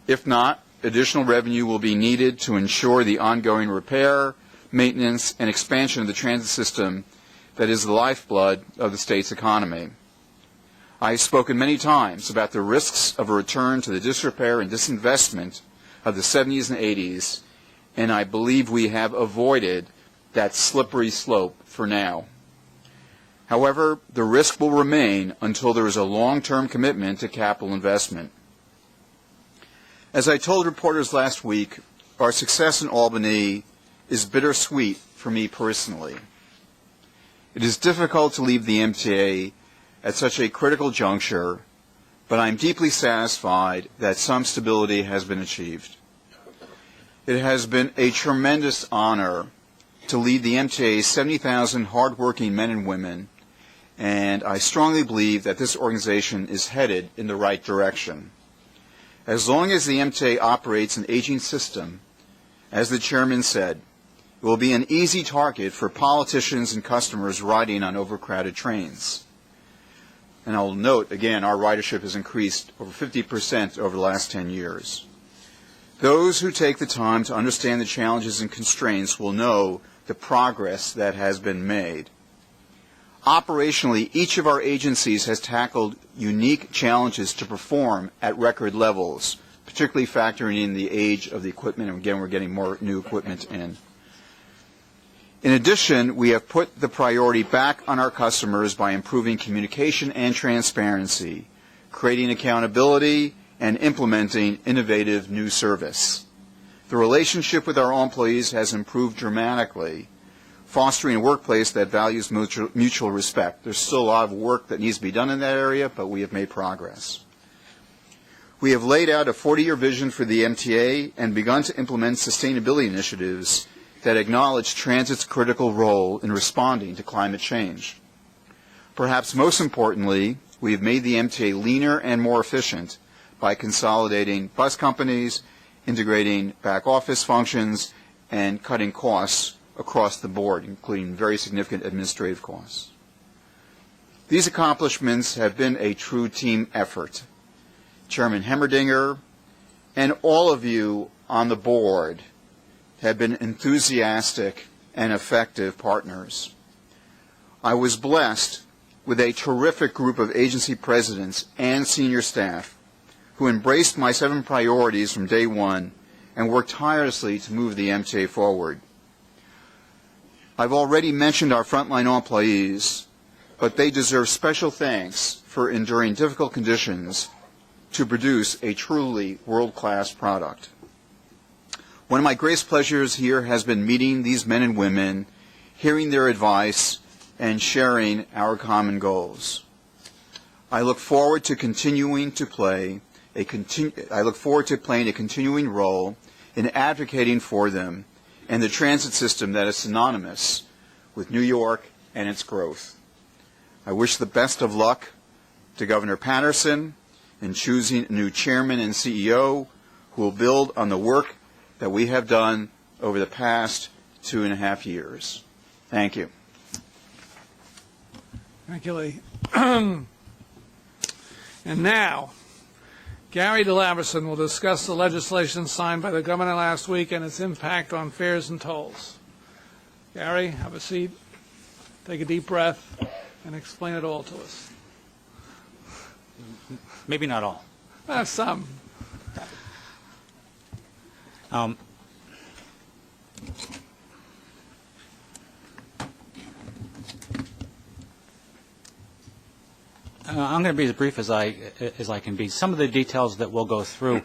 [SPEAKER 13] If not, additional revenue will be needed to ensure the ongoing repair, maintenance, and expansion of the transit system that is the lifeblood of the state's economy. I have spoken many times about the risks of a return to the disrepair and disinvestment of the 70s and 80s, and I believe we have avoided that slippery slope for now. However, the risk will remain until there is a long-term commitment to capital investment. As I told reporters last week, our success in Albany is bittersweet for me personally. It is difficult to leave the MTA at such a critical juncture, but I am deeply satisfied that some stability has been achieved. It has been a tremendous honor to lead the MTA's 70,000 hardworking men and women, and I strongly believe that this organization is headed in the right direction. As long as the MTA operates an aging system, as the chairman said, it will be an easy target for politicians and customers riding on overcrowded trains. And I'll note, again, our ridership has increased over 50% over the last 10 years. Those who take the time to understand the challenges and constraints will know the progress that has been made. Operationally, each of our agencies has tackled unique challenges to perform at record levels, particularly factoring in the age of the equipment, and again, we're getting more new equipment in. In addition, we have put the priority back on our customers by improving communication and transparency, creating accountability, and implementing innovative new service. The relationship with our employees has improved dramatically, fostering a workplace that values mutual respect. There's still a lot of work that needs to be done in that area, but we have made progress. We have laid out a 40-year vision for the MTA and begun to implement sustainability initiatives that acknowledge transit's critical role in responding to climate change. Perhaps most importantly, we have made the MTA leaner and more efficient by consolidating bus companies, integrating back office functions, and cutting costs across the board, including very significant administrative costs. These accomplishments have been a true team effort. Chairman Hemmerdinger and all of you on the board have been enthusiastic and effective partners. I was blessed with a terrific group of agency presidents and senior staff who embraced my 7 priorities from day one and worked tirelessly to move the MTA forward. I've already mentioned our frontline employees, but they deserve special thanks for enduring difficult conditions to produce a truly world-class product. One of my greatest pleasures here has been meeting these men and women, hearing their advice, and sharing our common goals. I look forward to playing a continuing role in advocating for them and the transit system that is synonymous with New York and its growth. I wish the best of luck to Governor Patterson in choosing a new chairman and CEO who will build on the work that we have done over the past 2.5 years. Thank you.
[SPEAKER 1] Thank you, Lee. And now, Gary DeLaverson will discuss the legislation signed by the governor last week and its impact on fares and tolls. Gary, have a seat, take a deep breath, and explain it all to us.
[SPEAKER 14] Maybe not all.
[SPEAKER 1] Some.
[SPEAKER 14] I'm going to be as brief as I can be. Some of the details that we'll go through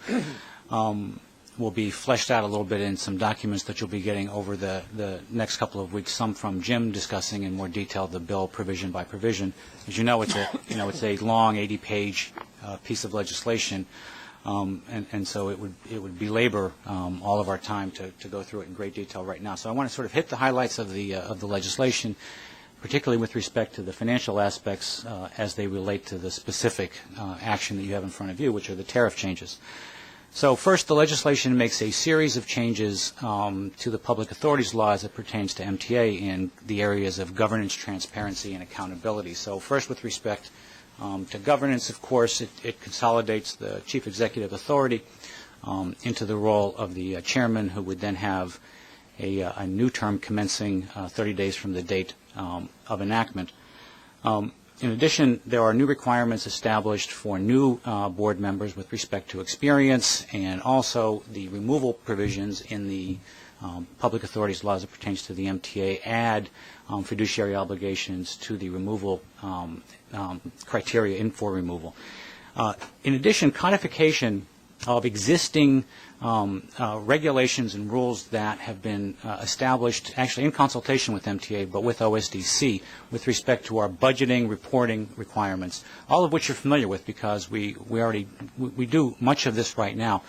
[SPEAKER 14] will be fleshed out a little bit in some documents that you'll be getting over the next couple of weeks. Some from Jim discussing in more detail the bill provision by provision. As you know, it's a long 80-page piece of legislation, and so it would belabor all of our time to go through it in great detail right now. So I want to sort of hit the highlights of the legislation, particularly with respect to the financial aspects as they relate to the specific action that you have in front of you, which are the tariff changes. So first, the legislation makes a series of changes to the public authorities law as it pertains to MTA in the areas of governance, transparency, and accountability. So first, with respect to governance, of course, it consolidates the chief executive authority into the role of the chairman, who would then have a new term commencing 30 days from the date of enactment. In addition, there are new requirements established for new board members with respect to experience, and also the removal provisions in the public authorities law as it pertains to the MTA add fiduciary obligations to the removal criteria for removal. In addition, codification of existing regulations and rules that have been established actually in consultation with MTA but with OSDC with respect to our budgeting, reporting requirements, all of which you're familiar with because we do much of this right now,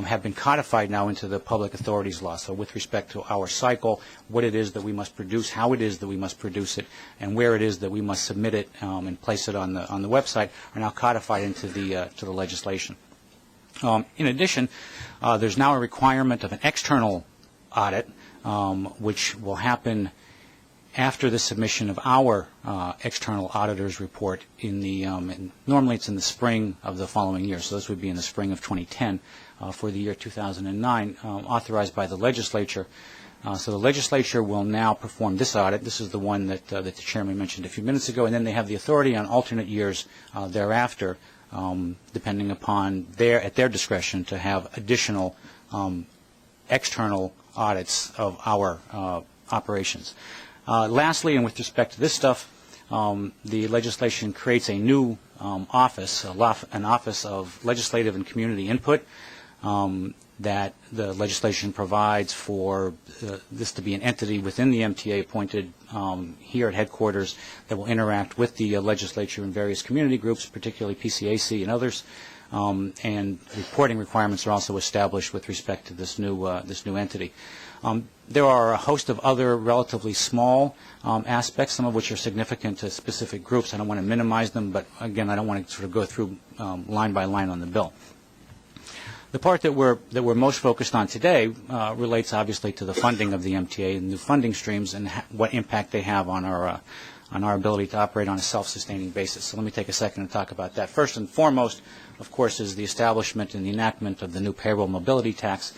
[SPEAKER 14] have been codified now into the public authorities law. So with respect to our cycle, what it is that we must produce, how it is that we must produce it, and where it is that we must submit it and place it on the website are now codified into the legislation. In addition, there's now a requirement of an external audit, which will happen after the submission of our external auditor's report normally it's in the spring of the following year, so this would be in the spring of 2010 for the year 2009, authorized by the legislature. So the legislature will now perform this audit. This is the one that the chairman mentioned a few minutes ago, and then they have the authority on alternate years thereafter, depending upon at their discretion, to have additional external audits of our operations. Lastly, and with respect to this stuff, the legislation creates a new office, an Office of Legislative and Community Input, that the legislation provides for this to be an entity within the MTA appointed here at headquarters that will interact with the legislature and various community groups, particularly PCAC and others. And reporting requirements are also established with respect to this new entity. There are a host of other relatively small aspects, some of which are significant to specific groups. I don't want to minimize them, but again, I don't want to sort of go through line by line on the bill. The part that we're most focused on today relates obviously to the funding of the MTA and new funding streams and what impact they have on our ability to operate on a self-sustaining basis. So let me take a second and talk about that. First and foremost, of course, is the establishment and the enactment of the new payroll mobility tax.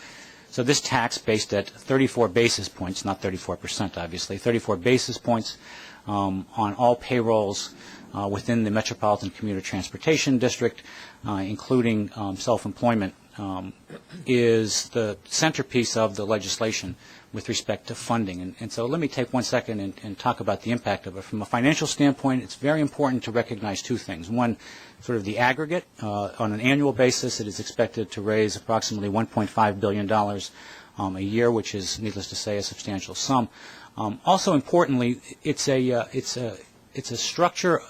[SPEAKER 14] So this tax, based at 34 basis points, not 34% obviously, 34 basis points on all payrolls within the Metropolitan Commuter Transportation District, including self-employment, is the centerpiece of the legislation with respect to funding. And so let me take 1 second and talk about the impact of it. From a financial standpoint, it's very important to recognize two things. One, sort of the aggregate. On an annual basis, it is expected to raise approximately $1.5 billion a year, which is, needless to say, a substantial sum. Also importantly, it's a structure.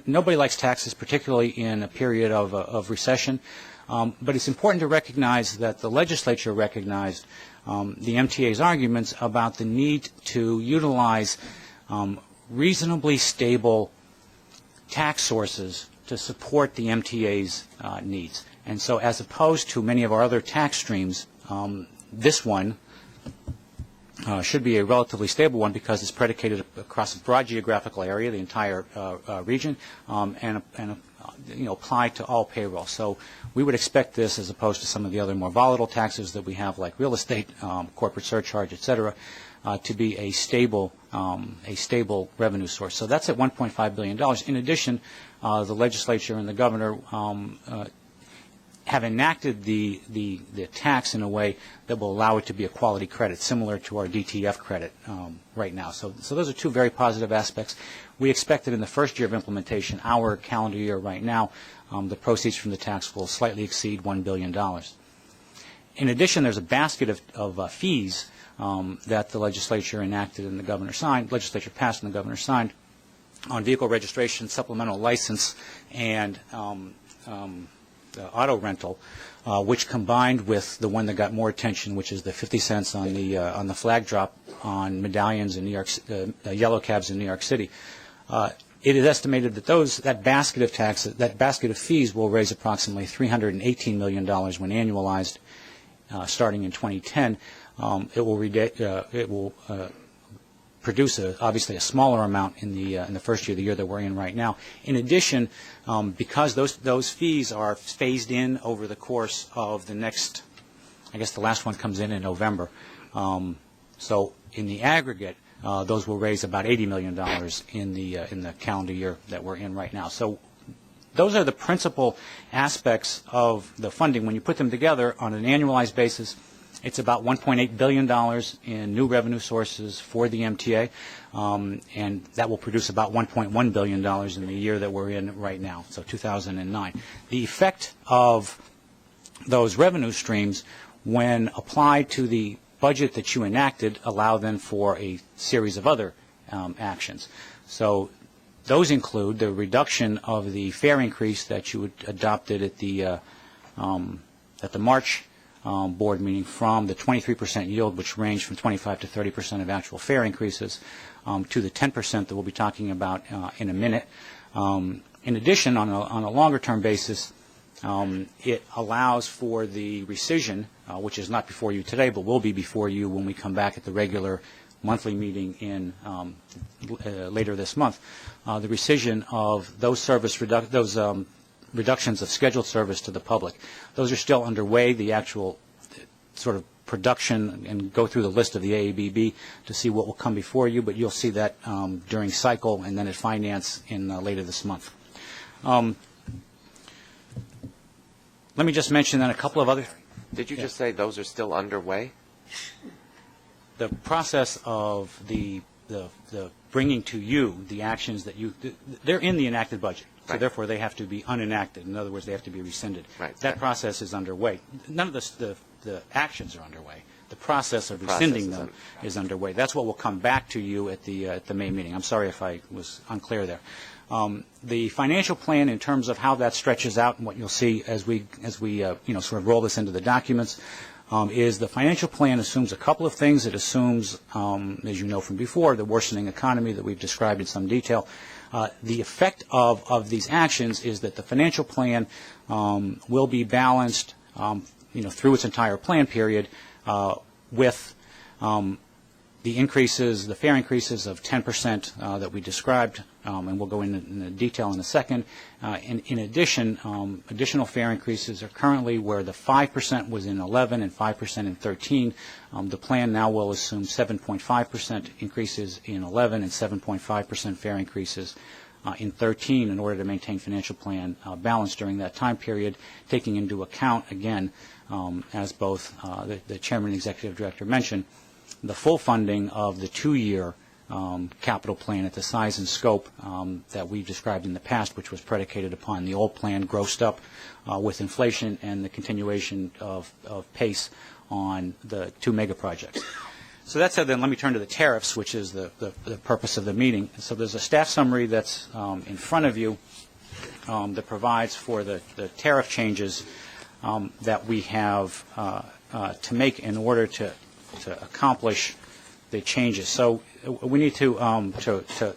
[SPEAKER 14] Nobody likes taxes, particularly in a period of recession. But it's important to recognize that the legislature recognized the MTA's arguments about the need to utilize reasonably stable tax sources to support the MTA's needs. And so as opposed to many of our other tax streams, this one should be a relatively stable one because it's predicated across a broad geographical area, the entire region, and apply to all payroll. So we would expect this, as opposed to some of the other more volatile taxes that we have, like real estate, corporate surcharge, et cetera, to be a stable revenue source. So that's at $1.5 billion. In addition, the legislature and the governor have enacted the tax in a way that will allow it to be a quality credit, similar to our DTF credit right now. So those are two very positive aspects. We expect that in the first year of implementation, our calendar year right now, the proceeds from the tax will slightly exceed $1 billion. In addition, there's a basket of fees that the legislature enacted and the governor signed, legislature passed and the governor signed, on vehicle registration, supplemental license, and auto rental, which combined with the one that got more attention, which is the 50 cents on the flag drop on medallions in New York, yellow cabs in New York City, It is estimated that that basket of taxes, that basket of fees, will raise approximately $318 million when annualized, starting in 2010. It will produce obviously a smaller amount in the first year, the year that we're in right now. In addition, because those fees are phased in over the course of the next, I guess the last one comes in November. So in the aggregate, those will raise about $80 million in the calendar year that we're in right now. So those are the principal aspects of the funding. When you put them together on an annualized basis, it's about $1.8 billion in new revenue sources for the MTA, and that will produce about $1.1 billion in the year that we're in right now, so 2009. The effect of those revenue streams, when applied to the budget that you enacted, allow then for a series of other actions. So those include the reduction of the fare increase that you adopted at the March board meeting from the 23% yield, which ranged from 25 to 30% of actual fare increases, to the 10% that we'll be talking about in a minute. In addition, on a longer-term basis, it allows for the rescission, which is not before you today, but will be before you when we come back at the regular monthly meeting in later this month. The rescission of those reductions of scheduled service to the public. Those are still underway. The actual sort of production, and go through the list of the AABB to see what will come before you, but you'll see that during cycle and then at finance in later this month. Let me just mention then a couple of other...
[SPEAKER 15] Did you just say those are still underway?
[SPEAKER 14] The process of the bringing to you the actions that they're in the enacted budget, so
[SPEAKER 15] right.
[SPEAKER 14] Therefore they have to be unenacted. In other words, they have to be rescinded.
[SPEAKER 15] Right.
[SPEAKER 14] That process is underway. None of the actions are underway. The process of rescinding them is underway. That's what will come back to you at the May meeting. I'm sorry if I was unclear there. The financial plan, in terms of how that stretches out, and what you'll see as we sort of roll this into the documents, is the financial plan assumes a couple of things. It assumes, as you know from before, the worsening economy that we've described in some detail. The effect of these actions is that the financial plan will be balanced, through its entire plan period, with the increases, the fare increases of 10% that we described, and we'll go into detail in a second. In addition, additional fare increases are currently where the 5% was in 11 and 5% in 13. The plan now will assume 7.5% increases in 11 and 7.5% fare increases in 13 in order to maintain financial plan balance during that time period, taking into account, again, as both the chairman and executive director mentioned, the full funding of the 2-year capital plan at the size and scope that we've described in the past, which was predicated upon the old plan grossed up with inflation and the continuation of pace on the 2 mega projects. So that said, then let me turn to the tariffs, which is the purpose of the meeting. So there's a staff summary that's in front of you that provides for the tariff changes that we have to make in order to accomplish the changes. So we need to the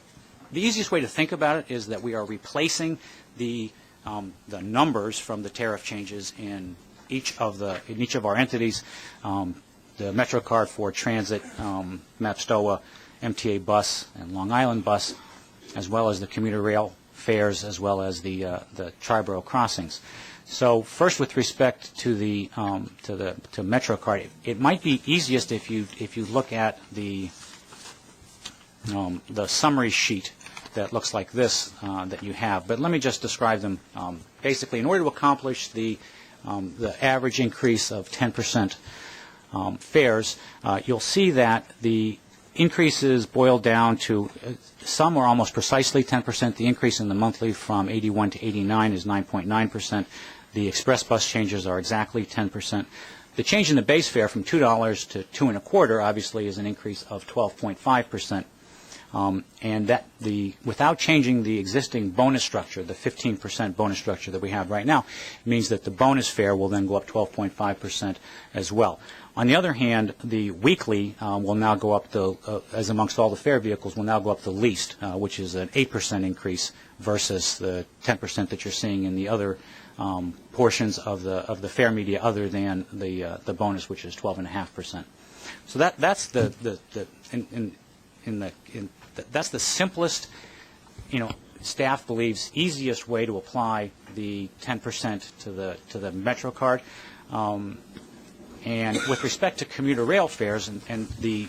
[SPEAKER 14] easiest way to think about it is that we are replacing the numbers from the tariff changes in each of our entities, the MetroCard, Ford Transit, MAPSTOA, MTA Bus, and Long Island Bus, as well as the commuter rail fares, as well as the Triborough crossings. So first, with respect to to MetroCard, it might be easiest if you look at the summary sheet that looks like this that you have. But let me just describe them. Basically, in order to accomplish the average increase of 10% fares, you'll see that the increases boil down to some are almost precisely 10%. The increase in the monthly from 81 to 89 is 9.9%. The express bus changes are exactly 10%. The change in the base fare from $2 to $2.25 obviously is an increase of 12.5%. And that without changing the existing bonus structure, the 15% bonus structure that we have right now, means that the bonus fare will then go up 12.5% as well. On the other hand, the weekly will now go up as amongst all the fare vehicles, will now go up the least, which is an 8% increase versus the 10% that you're seeing in the other portions of the fare media, other than the bonus, which is 12.5%. So that's that's the simplest, staff believes easiest way to apply the 10% to the Metro card. And with respect to commuter rail fares, and the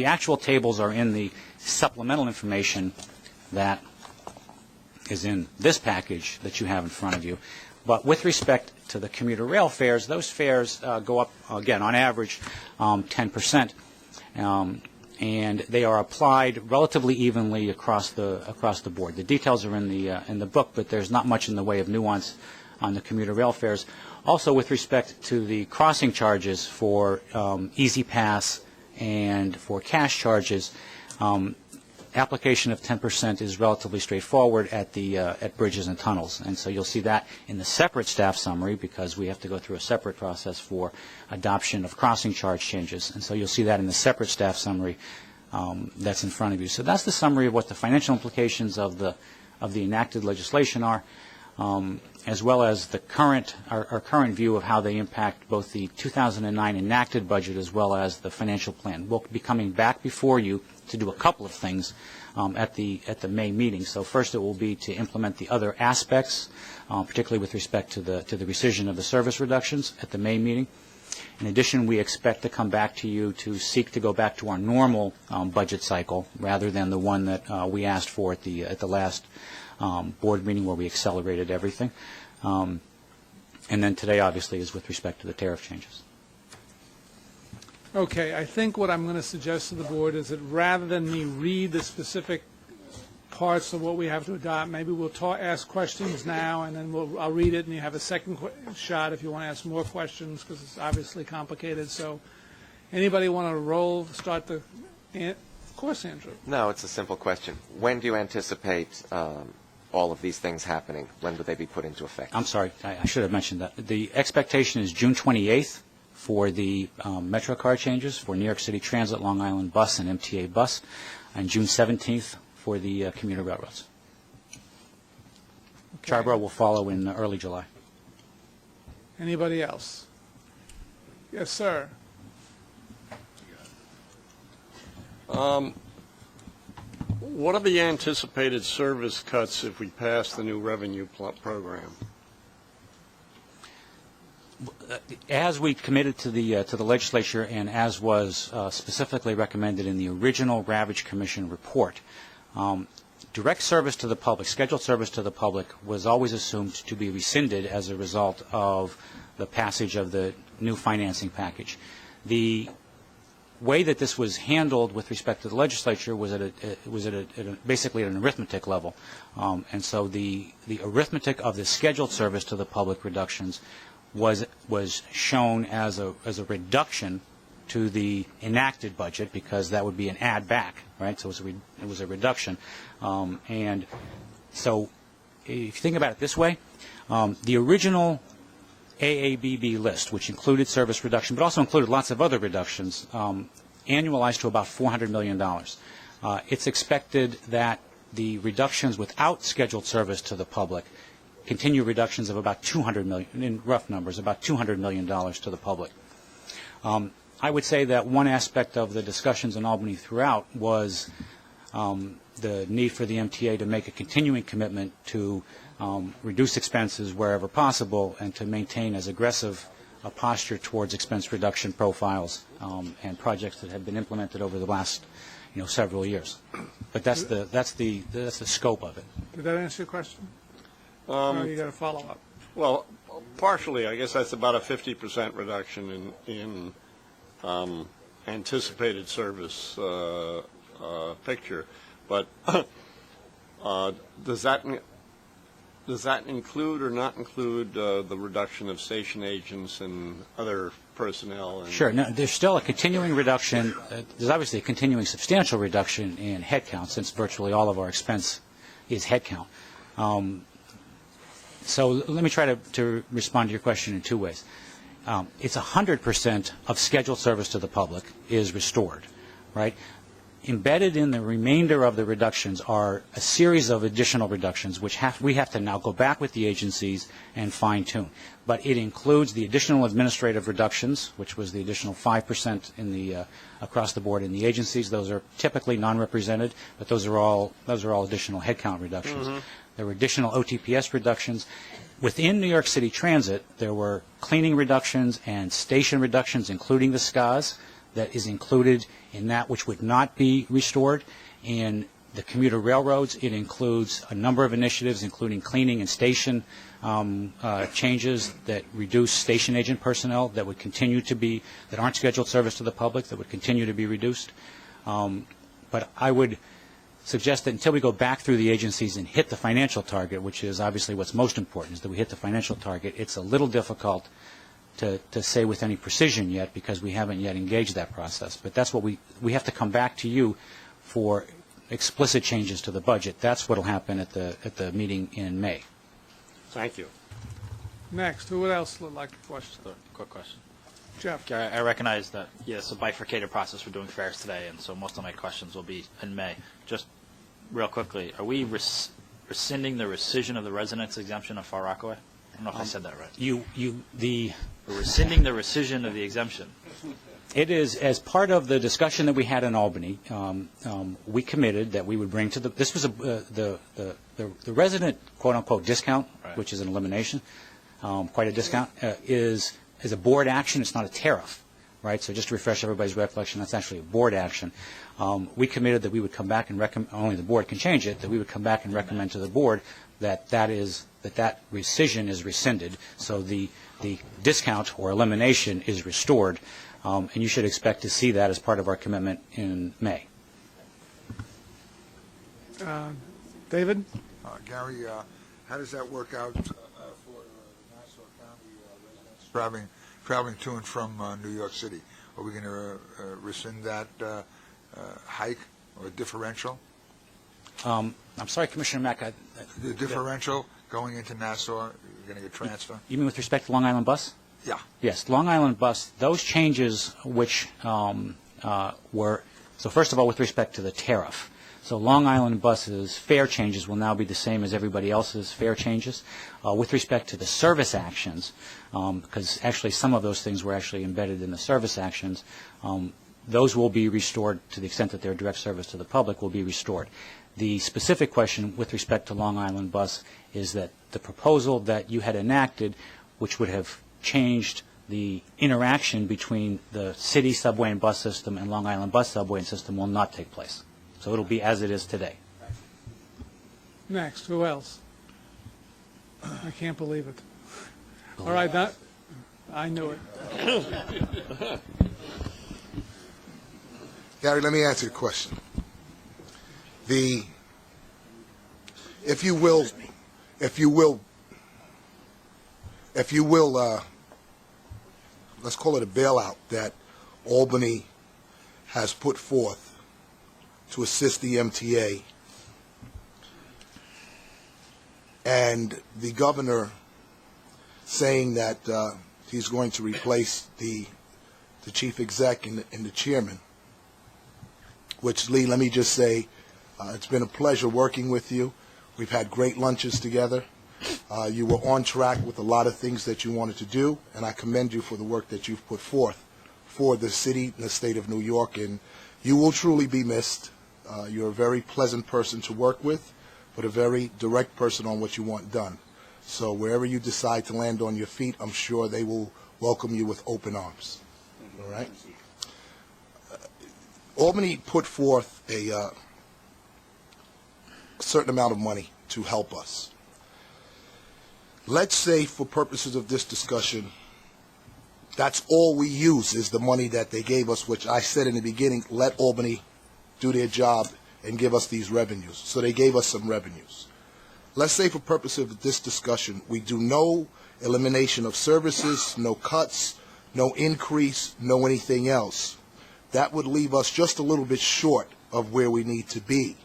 [SPEAKER 14] actual tables are in the supplemental information that is in this package that you have in front of you. But with respect to the commuter rail fares, those fares go up, again, on average, 10%. And they are applied relatively evenly across the board. The details are in the book, but there's not much in the way of nuance on the commuter rail fares. Also, with respect to the crossing charges for Easy Pass and for cash charges, application of 10% is relatively straightforward at bridges and tunnels, and so you'll see that in the separate staff summary, because we have to go through a separate process for adoption of crossing charge changes, and so you'll see that in the separate staff summary that's in front of you. So that's the summary of what the financial implications of the enacted legislation are, as well as our current view of how they impact both the 2009 enacted budget as well as the financial plan. We'll be coming back before you to do a couple of things at the May meeting. So first, it will be to implement the other aspects, particularly with respect to the rescission of the service reductions at the May meeting. In addition, we expect to come back to you to seek to go back to our normal budget cycle rather than the one that we asked for at the last board meeting, where we accelerated everything. And then today, obviously, is with respect to the tariff changes.
[SPEAKER 1] Okay, I think what I'm going to suggest to the board is that rather than me read the specific parts of what we have to adopt, maybe we'll ask questions now, and then I'll read it, and you have a second shot if you want to ask more questions, because it's obviously complicated. So anybody want to start the... Of course, Andrew.
[SPEAKER 15] No, it's a simple question. When do you anticipate all of these things happening? When would they be put into effect?
[SPEAKER 14] I'm sorry, I should have mentioned that. The expectation is June 28th for the Metro card changes for New York City Transit, Long Island Bus, and MTA Bus, and June 17th for the commuter railroads. Okay. Charborough will follow in early July.
[SPEAKER 1] Anybody else? Yes, sir.
[SPEAKER 16] What are the anticipated service cuts if we pass the new revenue program?
[SPEAKER 14] As we committed to the legislature, and as was specifically recommended in the original Ravage Commission report, direct service to the public, scheduled service to the public, was always assumed to be rescinded as a result of the passage of the new financing package. The way that this was handled with respect to the legislature was basically at an arithmetic level, and so the arithmetic of the scheduled service to the public reductions was shown as a reduction to the enacted budget, because that would be an add back, right? So it was a reduction, and so if you think about it this way, the original AABB list, which included service reduction but also included lots of other reductions, annualized to about $400 million. It's expected that the reductions without scheduled service to the public continue reductions of about $200 million, in rough numbers, about $200 million to the public. I would say that one aspect of the discussions in Albany throughout was the need for the MTA to make a continuing commitment to reduce expenses wherever possible, and to maintain as aggressive a posture towards expense reduction profiles and projects that have been implemented over the last several years. But that's the scope of it.
[SPEAKER 1] Did that answer your question? Or you got a follow up?
[SPEAKER 16] Well, partially, I guess that's about a 50% reduction in anticipated service picture. But does that include or not include the reduction of station agents and other personnel. And
[SPEAKER 14] Sure. No, there's still a continuing reduction. There's obviously a continuing substantial reduction in headcount, since virtually all of our expense is headcount. So let me try to respond to your question in two ways. It's 100% of scheduled service to the public is restored, right? Embedded in the remainder of the reductions are a series of additional reductions, which we have to now go back with the agencies and fine-tune. But it includes the additional administrative reductions, which was the additional 5% in the across the board in the agencies. Those are typically non-represented, but those are all additional headcount reductions.
[SPEAKER 16] Mm-hmm.
[SPEAKER 14] There were additional OTPS reductions. Within New York City Transit, there were cleaning reductions and station reductions, including the SCAs, that is included in that which would not be restored. In the commuter railroads, it includes a number of initiatives, including cleaning and station changes that reduce station agent personnel that would continue to be, that aren't scheduled service to the public, that would continue to be reduced. But I would suggest that until we go back through the agencies and hit the financial target, which is obviously what's most important, is that we hit the financial target, it's a little difficult to say with any precision yet, because we haven't yet engaged that process. But that's what we have to come back to you for explicit changes to the budget. That's what will happen at the meeting in May.
[SPEAKER 16] Thank you.
[SPEAKER 1] Next, who else would like a question?
[SPEAKER 17] Quick question.
[SPEAKER 1] Jeff.
[SPEAKER 17] Gary, I recognize that, yes, a bifurcated process for doing fares today, and so most of my questions will be in May. Just real quickly, are we rescinding the rescission of the residence exemption of Far Rockaway? I don't know if I said that right. We're rescinding the rescission of the exemption.
[SPEAKER 14] It is, as part of the discussion that we had in Albany, we committed that we would bring to this was the resident quote-unquote discount, right, which is an elimination, quite a discount, is a board action. It's not a tariff, right? So just to refresh everybody's recollection, that's actually a board action. We committed that we would come back and recommend, only the board can change it, that we would come back and recommend to the board that that rescission is rescinded, so the discount or elimination is restored, and you should expect to see that as part of our commitment in May.
[SPEAKER 1] David?
[SPEAKER 18] Gary, how does that work out for Nassau County residents traveling to and from New York City? Are we going to rescind that hike or differential?
[SPEAKER 14] I'm sorry, Commissioner Mack.
[SPEAKER 18] The differential going into Nassau, you're going to get transfer?
[SPEAKER 14] You mean with respect to Long Island Bus?
[SPEAKER 18] Yeah.
[SPEAKER 14] Yes, Long Island Bus, those changes which were, so first of all, with respect to the tariff. So Long Island Bus's fare changes will now be the same as everybody else's fare changes. With respect to the service actions, because actually some of those things were actually embedded in the service actions, those will be restored to the extent that they're direct service to the public will be restored. The specific question with respect to Long Island Bus is that the proposal that you had enacted, which would have changed the interaction between the city subway and bus system and Long Island Bus subway and system, will not take place. So it'll be as it is today.
[SPEAKER 1] Next, who else? I can't believe it. All right, I knew it.
[SPEAKER 18] Gary, let me ask you a question. If you will, let's call it a bailout that Albany has put forth to assist the MTA, and the governor saying that he's going to replace the chief exec and the chairman, which, Lee, let me just say, it's been a pleasure working with you. We've had great lunches together. You were on track with a lot of things that you wanted to do, and I commend you for the work that you've put forth for the city and the state of New York, and you will truly be missed. You're a very pleasant person to work with, but a very direct person on what you want done. So wherever you decide to land on your feet, I'm sure they will welcome you with open arms. All right? Albany put forth a certain amount of money to help us. Let's say, for purposes of this discussion, that's all we use is the money that they gave us, which I said in the beginning, let Albany do their job and give us these revenues. So they gave us some revenues. Let's say, for purposes of this discussion, we do no elimination of services, no cuts, no increase, no anything else. That would leave us just a little bit short of where we need to be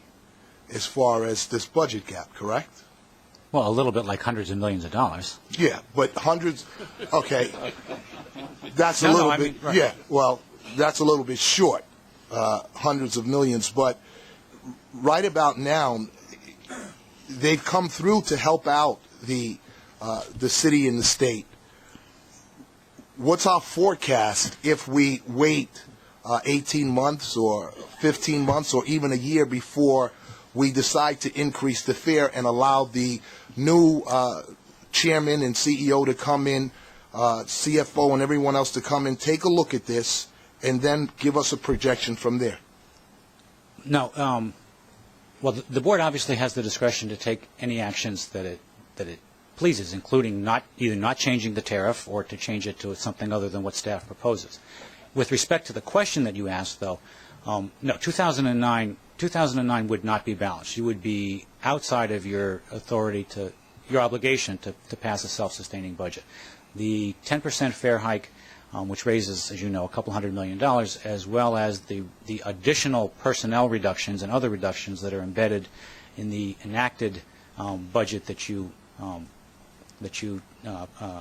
[SPEAKER 18] as far as this budget gap, correct?
[SPEAKER 14] Well, a little bit like hundreds of millions of dollars.
[SPEAKER 18] Yeah, but hundreds, okay, that's a
[SPEAKER 14] No,
[SPEAKER 18] little
[SPEAKER 14] I
[SPEAKER 18] bit,
[SPEAKER 14] mean, right.
[SPEAKER 18] yeah, well, that's a little bit short, hundreds of millions, but right about now, they've come through to help out the city and the state. What's our forecast if we wait 18 months or 15 months or even a year before we decide to increase the fare and allow the new chairman and CEO to come in, CFO and everyone else to come in, take a look at this, and then give us a projection from there?
[SPEAKER 14] No. Well, the board obviously has the discretion to take any actions that it pleases, including either not changing the tariff or to change it to something other than what staff proposes. With respect to the question that you asked, though, no, 2009 would not be balanced. You would be outside of your obligation to pass a self-sustaining budget. The 10% fare hike, which raises, as you know, a couple $100 million, as well as the additional personnel reductions and other reductions that are embedded in the enacted budget that you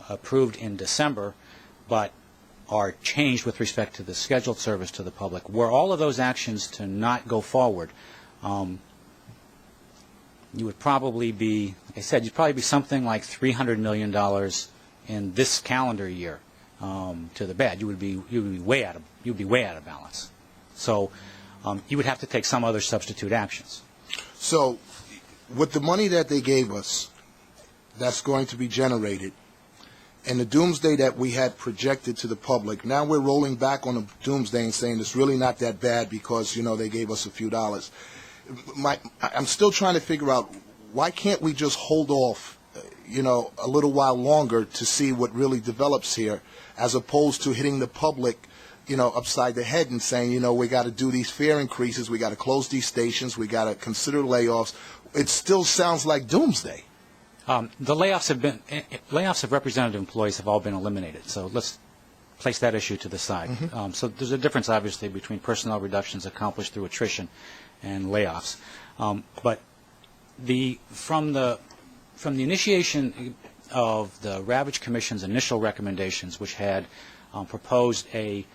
[SPEAKER 14] approved in December, but are changed with respect to the scheduled service to the public. Were all of those actions to not go forward, you would probably be, like I said, you'd probably be something like $300 million in this calendar year to the bad. You'd be way out of balance. So you would have to take some other substitute actions.
[SPEAKER 18] So with the money that they gave us that's going to be generated, and the doomsday that we had projected to the public, now we're rolling back on the doomsday and saying it's really not that bad because, you know, they gave us a few dollars. I'm still trying to figure out, why can't we just hold off, a little while longer to see what really develops here, as opposed to hitting the public, upside the head and saying, we got to do these fare increases, we got to close these stations, we got to consider layoffs. It still sounds like doomsday.
[SPEAKER 14] The layoffs of representative employees have all been eliminated, so let's place that issue to the side.
[SPEAKER 18] Mm-hmm.
[SPEAKER 14] So there's a difference, obviously, between personnel reductions accomplished through attrition and layoffs. But from the initiation of the Ravage Commission's initial recommendations, which had proposed a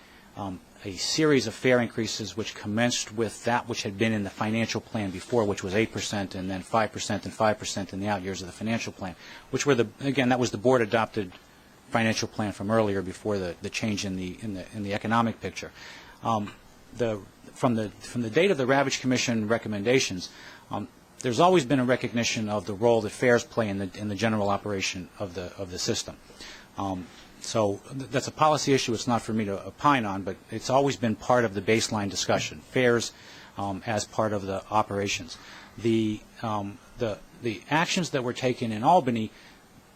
[SPEAKER 14] series of fare increases which commenced with that which had been in the financial plan before, which was 8% and then 5% and 5% in the out years of the financial plan, which were that was the board adopted financial plan from earlier before the change in the economic picture. From the date of the Ravage Commission recommendations, there's always been a recognition of the role that fares play in the general operation of the system. So that's a policy issue. It's not for me to opine on, but it's always been part of the baseline discussion. Fares as part of the operations. The actions that were taken in Albany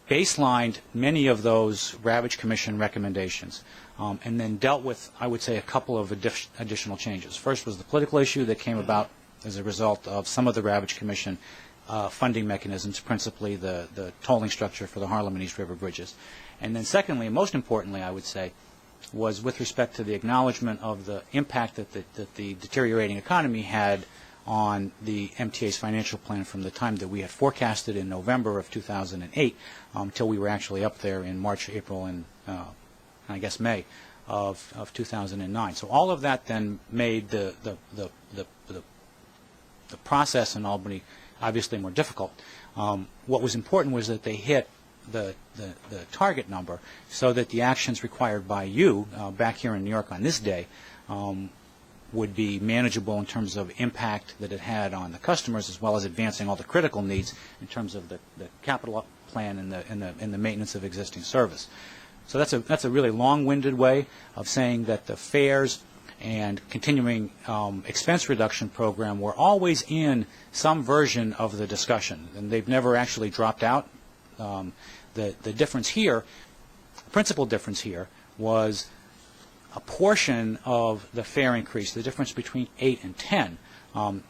[SPEAKER 14] baselined many of those Ravage Commission recommendations, and then dealt with, I would say, a couple of additional changes. First was the political issue that came about as a result of some of the Ravage Commission funding mechanisms, principally the tolling structure for the Harlem and East River bridges. And then secondly, and most importantly, I would say, was with respect to the acknowledgement of the impact that the deteriorating economy had on the MTA's financial plan from the time that we had forecasted in November of 2008 until we were actually up there in March, April, and I guess May of 2009. So all of that then made the process in Albany obviously more difficult. What was important was that they hit the target number so that the actions required by you back here in New York on this day would be manageable in terms of impact that it had on the customers, as well as advancing all the critical needs in terms of the capital plan and the maintenance of existing service. So that's a really long-winded way of saying that the fares and continuing expense reduction program were always in some version of the discussion, and they've never actually dropped out. The difference here, the principal difference here, was a portion of the fare increase, the difference between 8 and 10,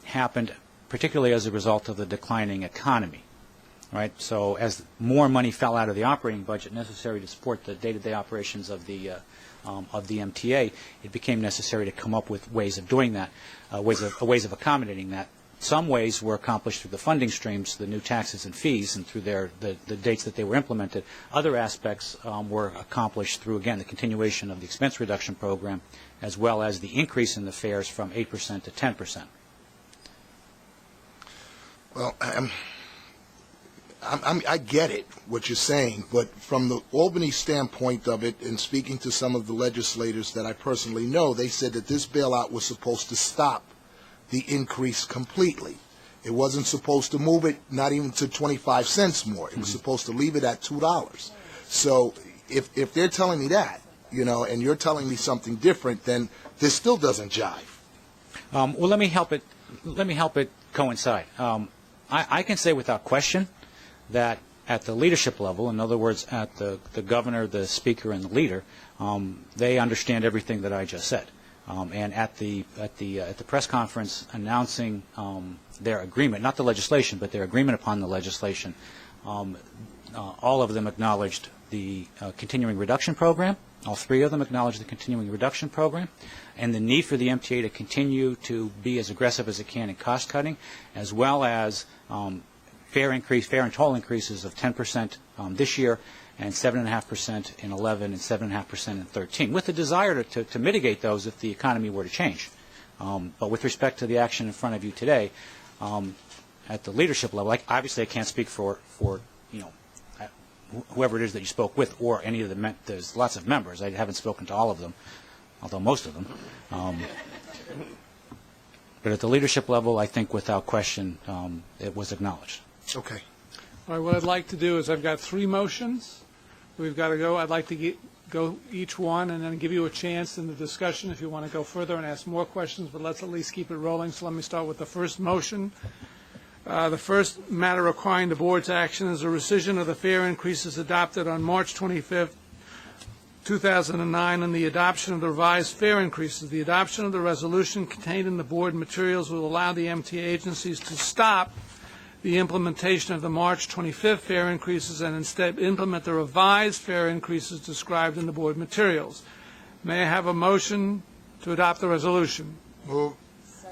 [SPEAKER 14] happened particularly as a result of the declining economy. right? So as more money fell out of the operating budget necessary to support the day-to-day operations of the MTA, it became necessary to come up with ways of doing that, ways of accommodating that. Some ways were accomplished through the funding streams, the new taxes and fees, and through the dates that they were implemented. Other aspects were accomplished through, again, the continuation of the expense reduction program, as well as the increase in the fares from 8% to 10%.
[SPEAKER 18] Well, I get it, what you're saying, but from the Albany standpoint of it, and speaking to some of the legislators that I personally know, they said that this bailout was supposed to stop the increase completely. It wasn't supposed to move it, not even to 25 cents more. It was supposed to leave it at $2. So if they're telling me that, and you're telling me something different, then this still doesn't jive.
[SPEAKER 14] Well, let me help it coincide. I can say without question that at the leadership level, in other words, at the governor, the speaker, and the leader, they understand everything that I just said. And at the press conference announcing their agreement, not the legislation, but their agreement upon the legislation, all of them acknowledged the continuing reduction program. All three of them acknowledged the continuing reduction program and the need for the MTA to continue to be as aggressive as it can in cost cutting, as well as fare and toll increases of 10% this year and 7.5% in 11 and 7.5% in 13, with the desire to mitigate those if the economy were to change. But with respect to the action in front of you today, at the leadership level, obviously I can't speak for whoever it is that you spoke with or any of the there's lots of members. I haven't spoken to all of them, although most of them. But at the leadership level, I think without question it was acknowledged.
[SPEAKER 18] Okay.
[SPEAKER 1] All right, what I'd like to do is I've got three motions. We've got to go. I'd like to go each one and then give you a chance in the discussion if you want to go further and ask more questions, but let's at least keep it rolling. So let me start with the first motion. The first matter requiring the board's action is a rescission of the fare increases adopted on March 25th, 2009, and the adoption of the revised fare increases. The adoption of the resolution contained in the board materials will allow the MTA agencies to stop the implementation of the March 25th fare increases and instead implement the revised fare increases described in the board materials. May I have a motion to adopt the resolution?
[SPEAKER 18] Move.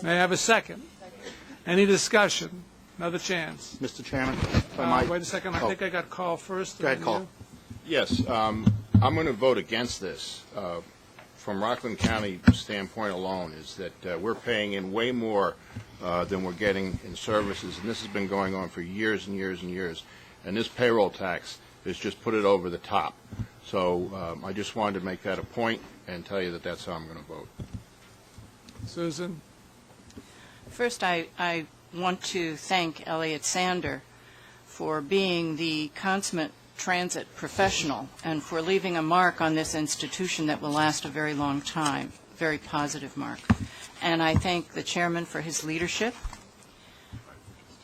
[SPEAKER 1] May I have a second? Any discussion? Another chance.
[SPEAKER 19] Mr. Chairman, if I might.
[SPEAKER 1] Wait a second. I think I got call first.
[SPEAKER 19] Go ahead, call. Yes, I'm going to vote against this. From Rockland County standpoint alone, is that we're paying in way more than we're getting in services, and this has been going on for years and years and years. And this payroll tax has just put it over the top. So I just wanted to make that a point and tell you that that's how I'm going to vote.
[SPEAKER 1] Susan?
[SPEAKER 20] First, I want to thank Elliot Sander for being the consummate transit professional and for leaving a mark on this institution that will last a very long time, very positive mark. And I thank the chairman for his leadership.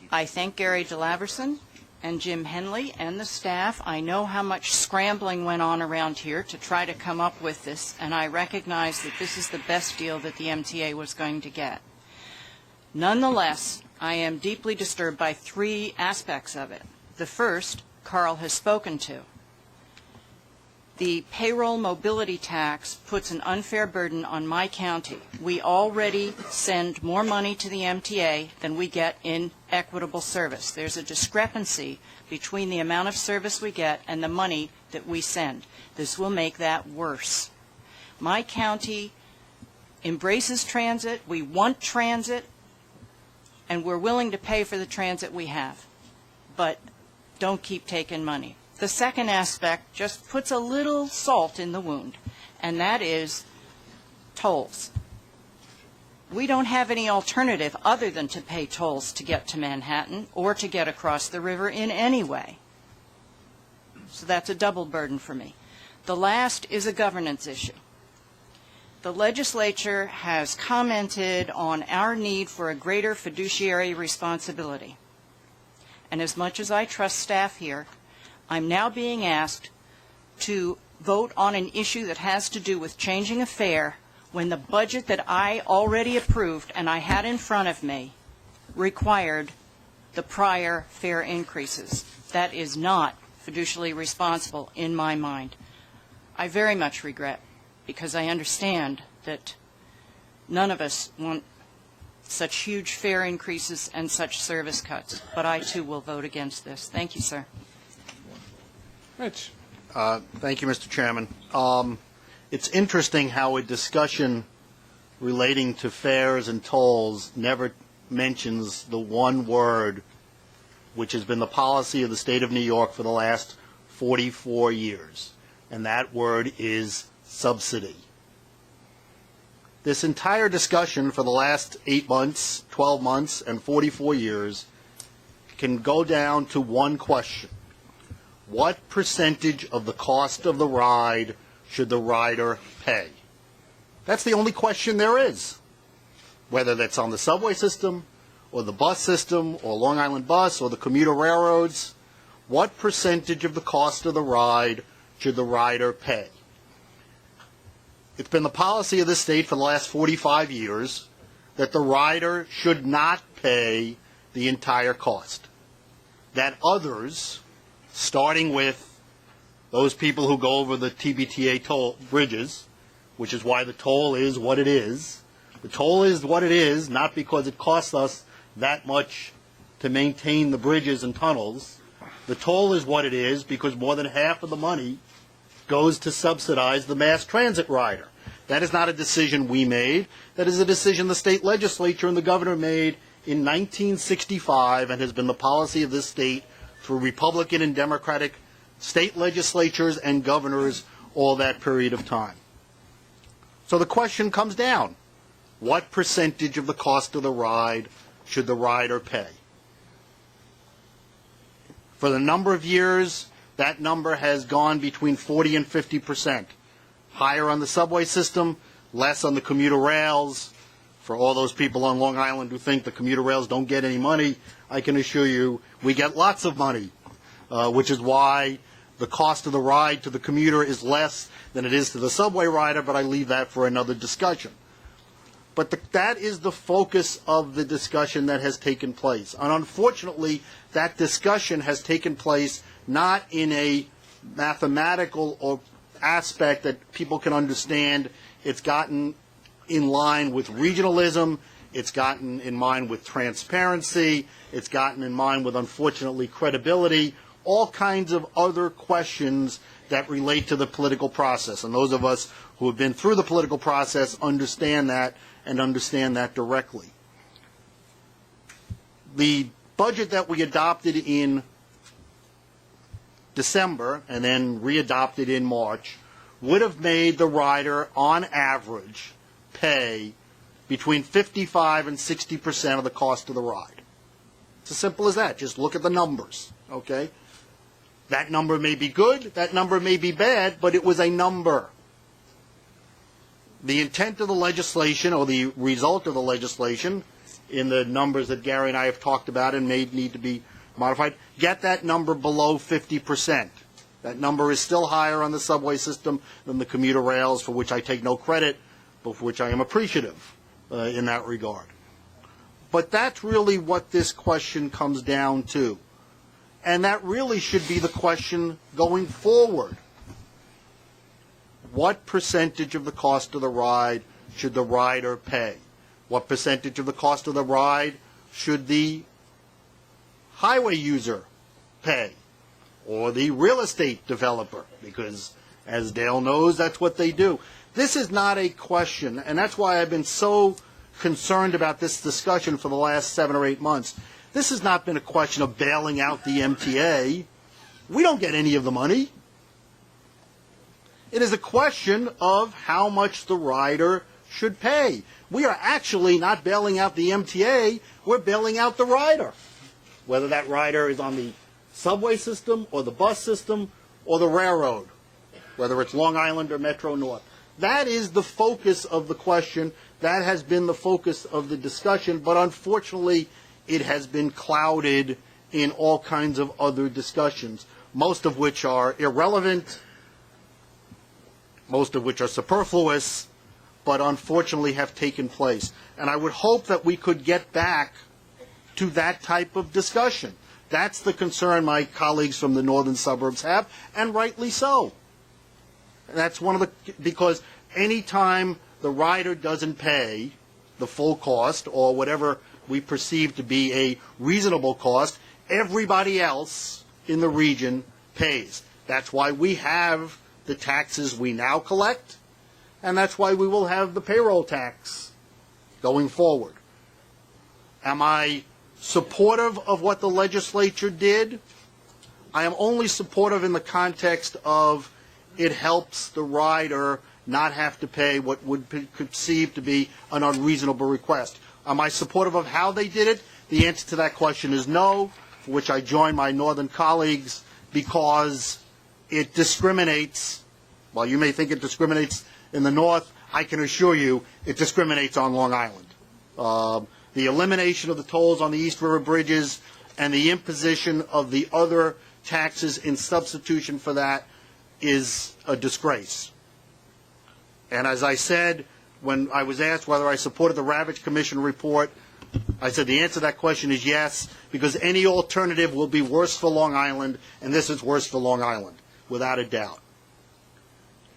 [SPEAKER 20] I thank Gary DeLaverson and Jim Henley and the staff. I know how much scrambling went on around here to try to come up with this, and I recognize that this is the best deal that the MTA was going to get. Nonetheless, I am deeply disturbed by three aspects of it. The first, Carl has spoken to. The payroll mobility tax puts an unfair burden on my county. We already send more money to the MTA than we get in equitable service. There's a discrepancy between the amount of service we get and the money that we send. This will make that worse. My county embraces transit. We want transit, and we're willing to pay for the transit we have. But don't keep taking money. The second aspect just puts a little salt in the wound, and that is tolls. We don't have any alternative other than to pay tolls to get to Manhattan or to get across the river in any way. So that's a double burden for me. The last is a governance issue. The legislature has commented on our need for a greater fiduciary responsibility. And as much as I trust staff here, I'm now being asked to vote on an issue that has to do with changing a fare when the budget that I already approved and I had in front of me required the prior fare increases. That is not fiducially responsible in my mind. I very much regret, because I understand that none of us want such huge fare increases and such service cuts, but I too will vote against this. Thank you, sir.
[SPEAKER 1] Rich.
[SPEAKER 21] Thank you, Mr. Chairman. It's interesting how a discussion relating to fares and tolls never mentions the one word which has been the policy of the state of New York for the last 44 years, and that word is subsidy. This entire discussion for the last 8 months, 12 months, and 44 years can go down to one question. What percentage of the cost of the ride should the rider pay? That's the only question there is. Whether that's on the subway system, or the bus system, or Long Island Bus, or the commuter railroads, what percentage of the cost of the ride should the rider pay? It's been the policy of this state for the last 45 years that the rider should not pay the entire cost. That others, starting with those people who go over the TBTA toll bridges, which is why the toll is what it is. The toll is what it is, not because it costs us that much to maintain the bridges and tunnels. The toll is what it is because more than half of the money goes to subsidize the mass transit rider. That is not a decision we made. That is a decision the state legislature and the governor made in 1965 and has been the policy of this state through Republican and Democratic state legislatures and governors all that period of time. So the question comes down. What percentage of the cost of the ride should the rider pay? For the number of years, that number has gone between 40 and 50%. Higher on the subway system, less on the commuter rails. For all those people on Long Island who think the commuter rails don't get any money, I can assure you we get lots of money, which is why the cost of the ride to the commuter is less than it is to the subway rider, but I leave that for another discussion. But that is the focus of the discussion that has taken place. And unfortunately, that discussion has taken place not in a mathematical or aspect that people can understand. It's gotten in line with regionalism. It's gotten in line with transparency. It's gotten in line with, unfortunately, credibility. All kinds of other questions that relate to the political process. And those of us who have been through the political process understand that and understand that directly. The budget that we adopted in December and then readopted in March would have made the rider, on average, pay between 55 and 60% of the cost of the ride. It's as simple as that. Just look at the numbers, okay? That number may be good, that number may be bad, but it was a number. The intent of the legislation, or the result of the legislation, in the numbers that Gary and I have talked about and may need to be modified, get that number below 50%. That number is still higher on the subway system than the commuter rails, for which I take no credit, but for which I am appreciative in that regard. But that's really what this question comes down to. And that really should be the question going forward. What percentage of the cost of the ride should the rider pay? What percentage of the cost of the ride should the highway user pay? Or the real estate developer? Because, as Dale knows, that's what they do. This is not a question, and that's why I've been so concerned about this discussion for the last 7 or 8 months. This has not been a question of bailing out the MTA. We don't get any of the money. It is a question of how much the rider should pay. We are actually not bailing out the MTA, we're bailing out the rider. Whether that rider is on the subway system or the bus system or the railroad, whether it's Long Island or Metro North. That is the focus of the question. That has been the focus of the discussion, but unfortunately it has been clouded in all kinds of other discussions, most of which are irrelevant, most of which are superfluous, but unfortunately have taken place. And I would hope that we could get back to that type of discussion. That's the concern my colleagues from the northern suburbs have, and rightly so. That's one of the, because any time the rider doesn't pay the full cost or whatever we perceive to be a reasonable cost, everybody else in the region pays. That's why we have the taxes we now collect, and that's why we will have the payroll tax going forward. Am I supportive of what the legislature did? I am only supportive in the context of it helps the rider not have to pay what would be perceived to be an unreasonable request. Am I supportive of how they did it? The answer to that question is no, for which I join my northern colleagues, because it discriminates. While you may think it discriminates in the north, I can assure you it discriminates on Long Island. The elimination of the tolls on the East River bridges and the imposition of the other taxes in substitution for that is a disgrace. And as I said, when I was asked whether I supported the Ravitch Commission report, I said the answer to that question is yes, because any alternative will be worse for Long Island, and this is worse for Long Island, without a doubt.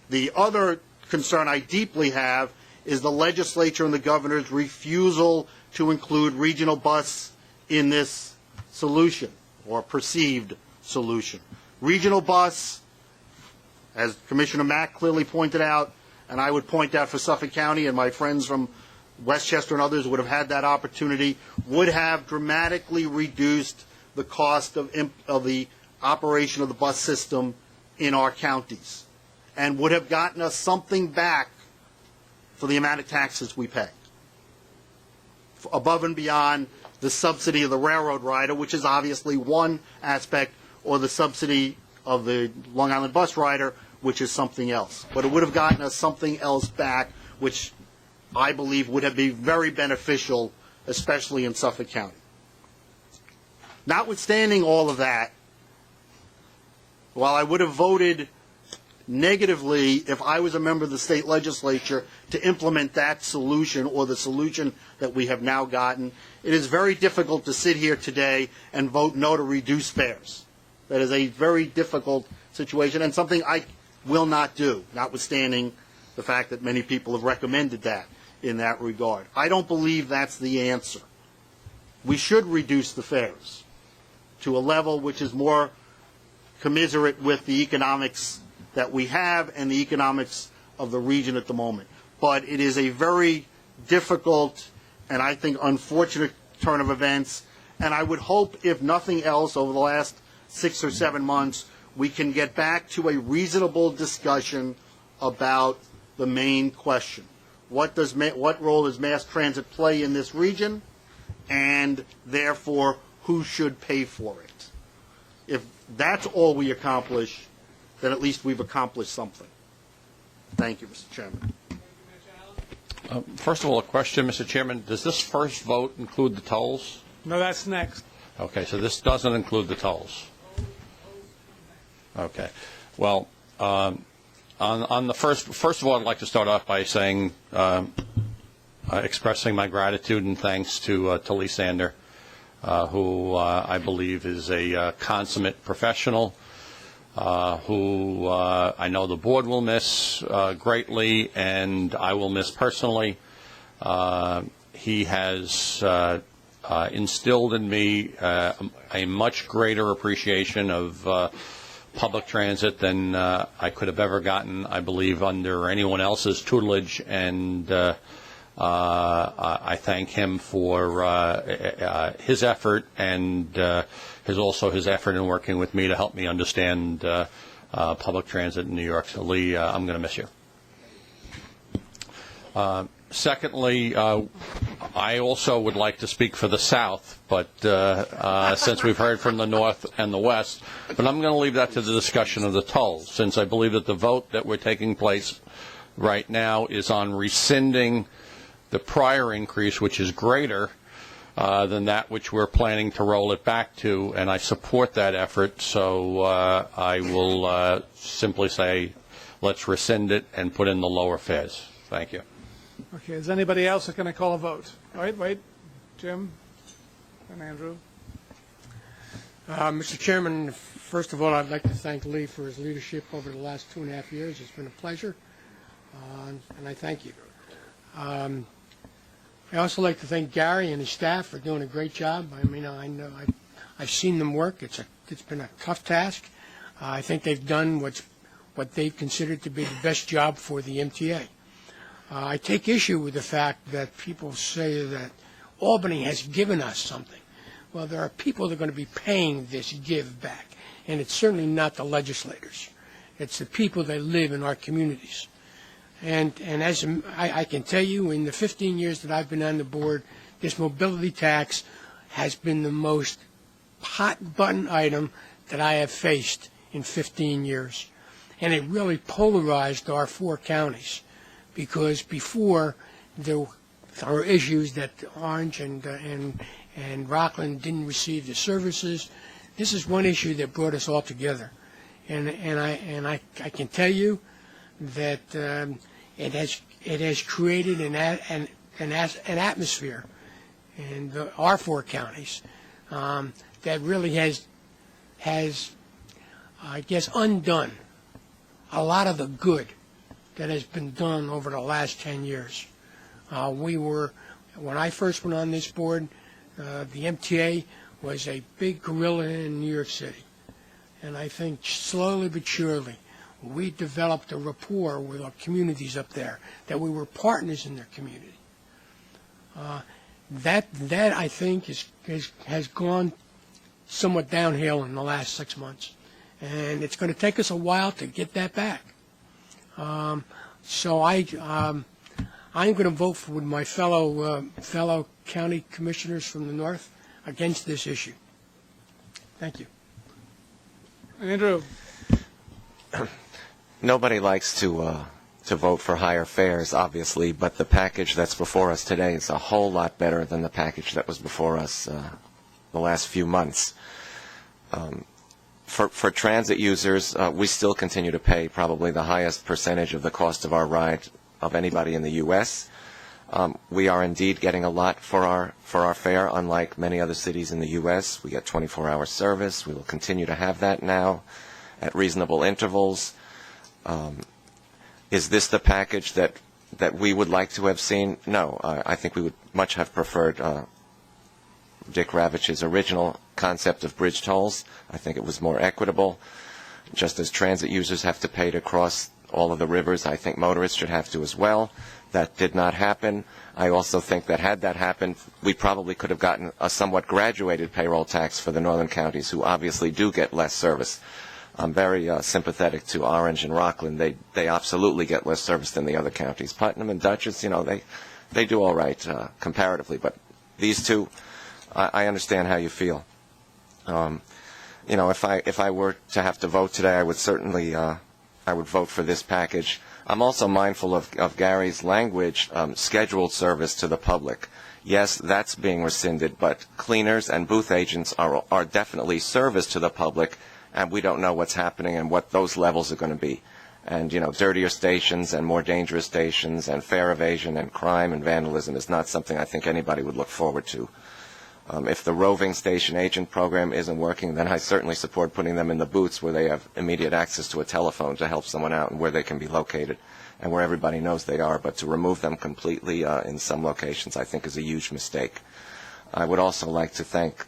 [SPEAKER 21] The other concern I deeply have is the legislature and the governor's refusal to include regional bus in this solution, or perceived solution. Regional bus, as Commissioner Mack clearly pointed out, and I would point out for Suffolk County, and my friends from Westchester and others would have had that opportunity, would have dramatically reduced the cost of the operation of the bus system in our counties, and would have gotten us something back for the amount of taxes we pay, above and beyond the subsidy of the railroad rider, which is obviously one aspect, or the subsidy of the Long Island bus rider, which is something else. But it would have gotten us something else back, which I believe would have been very beneficial, especially in Suffolk County. Notwithstanding all of that, while I would have voted negatively if I was a member of the state legislature to implement that solution, or the solution that we have now gotten, it is very difficult to sit here today and vote no to reduce fares. That is a very difficult situation, and something I will not do, notwithstanding the fact that many people have recommended that in that regard. I don't believe that's the answer. We should reduce the fares to a level which is more commiserate with the economics that we have and the economics of the region at the moment. But it is a very difficult and I think unfortunate turn of events, and I would hope, if nothing else, over the last 6 or 7 months, we can get back to a reasonable discussion about the main question. What role does mass transit play in this region, and therefore who should pay for it? If that's all we accomplish, then at least we've accomplished something. Thank you, Mr. Chairman.
[SPEAKER 4] First of all, a question, Mr. Chairman. Does this first vote include the tolls?
[SPEAKER 1] No, that's next.
[SPEAKER 4] Okay, so this doesn't include the tolls. Okay. Well, on the first of all, I'd like to start off by saying, expressing my gratitude and thanks to Lee Sander, who I believe is a consummate professional, who I know the board will miss greatly, and I will miss personally. He has instilled in me a much greater appreciation of public transit than I could have ever gotten, I believe, under anyone else's tutelage, and I thank him for his effort and his effort in working with me to help me understand public transit in New York. So, Lee, I'm going to miss you. Secondly, I also would like to speak for the South, but since we've heard from the North and the West, but I'm going to leave that to the discussion of the tolls, since I believe that the vote that we're taking place right now is on rescinding the prior increase, which is greater than that which we're planning to roll it back to, and I support that effort, so I will simply say let's rescind it and put in the lower fares. Thank you.
[SPEAKER 1] Okay, is anybody else going to call a vote? Wait, Jim? And Andrew?
[SPEAKER 5] Mr. Chairman, first of all, I'd like to thank Lee for his leadership over the last 2.5 years. It's been a pleasure, and I thank you. I also like to thank Gary and his staff for doing a great job. I mean, I know I've seen them work. It's been a tough task. I think they've done what they've considered to be the best job for the MTA. I take issue with the fact that people say that Albany has given us something. Well, there are people that are going to be paying this give back, and it's certainly not the legislators. It's the people that live in our communities. And as I can tell you, in the 15 years that I've been on the board, this mobility tax has been the most hot-button item that I have faced in 15 years. And it really polarized our 4 counties, because before there were issues that Orange and Rockland didn't receive the services. This is one issue that brought us all together. And I can tell you that it has created an atmosphere in our 4 counties that really has I guess undone a lot of the good that has been done over the last 10 years. When I first went on this board, the MTA was a big gorilla in New York City. And I think slowly but surely, we developed a rapport with our communities up there, that we were partners in their community. That I think has gone somewhat downhill in the last 6 months. And it's going to take us a while to get that back. So I'm going to vote with my fellow county commissioners from the north against this issue. Thank you.
[SPEAKER 1] Andrew?
[SPEAKER 15] Nobody likes to vote for higher fares, obviously, but the package that's before us today is a whole lot better than the package that was before us the last few months. For transit users, we still continue to pay probably the highest percentage of the cost of our ride of anybody in the U.S. We are indeed getting a lot for our fare, unlike many other cities in the U.S. We get 24-hour service. We will continue to have that now at reasonable intervals. Is this the package that we would like to have seen? No. I think we would much have preferred Dick Ravitch's original concept of bridge tolls. I think it was more equitable. Just as transit users have to pay to cross all of the rivers, I think motorists should have to as well. That did not happen. I also think that had that happened, we probably could have gotten a somewhat graduated payroll tax for the northern counties, who obviously do get less service. I'm very sympathetic to Orange and Rockland. They absolutely get less service than the other counties. Putnam and Dutchess, they do all right comparatively, but these two, I understand how you feel. If I were to have to vote today, I would certainly I would vote for this package. I'm also mindful of Gary's language, scheduled service to the public. Yes, that's being rescinded, but cleaners and booth agents are definitely service to the public, and we don't know what's happening and what those levels are going to be. And, dirtier stations and more dangerous stations and fare evasion and crime and vandalism is not something I think anybody would look forward to. If the roving station agent program isn't working, then I certainly support putting them in the booths where they have immediate access to a telephone to help someone out and where they can be located and where everybody knows they are. But to remove them completely in some locations, I think, is a huge mistake. I would also like to thank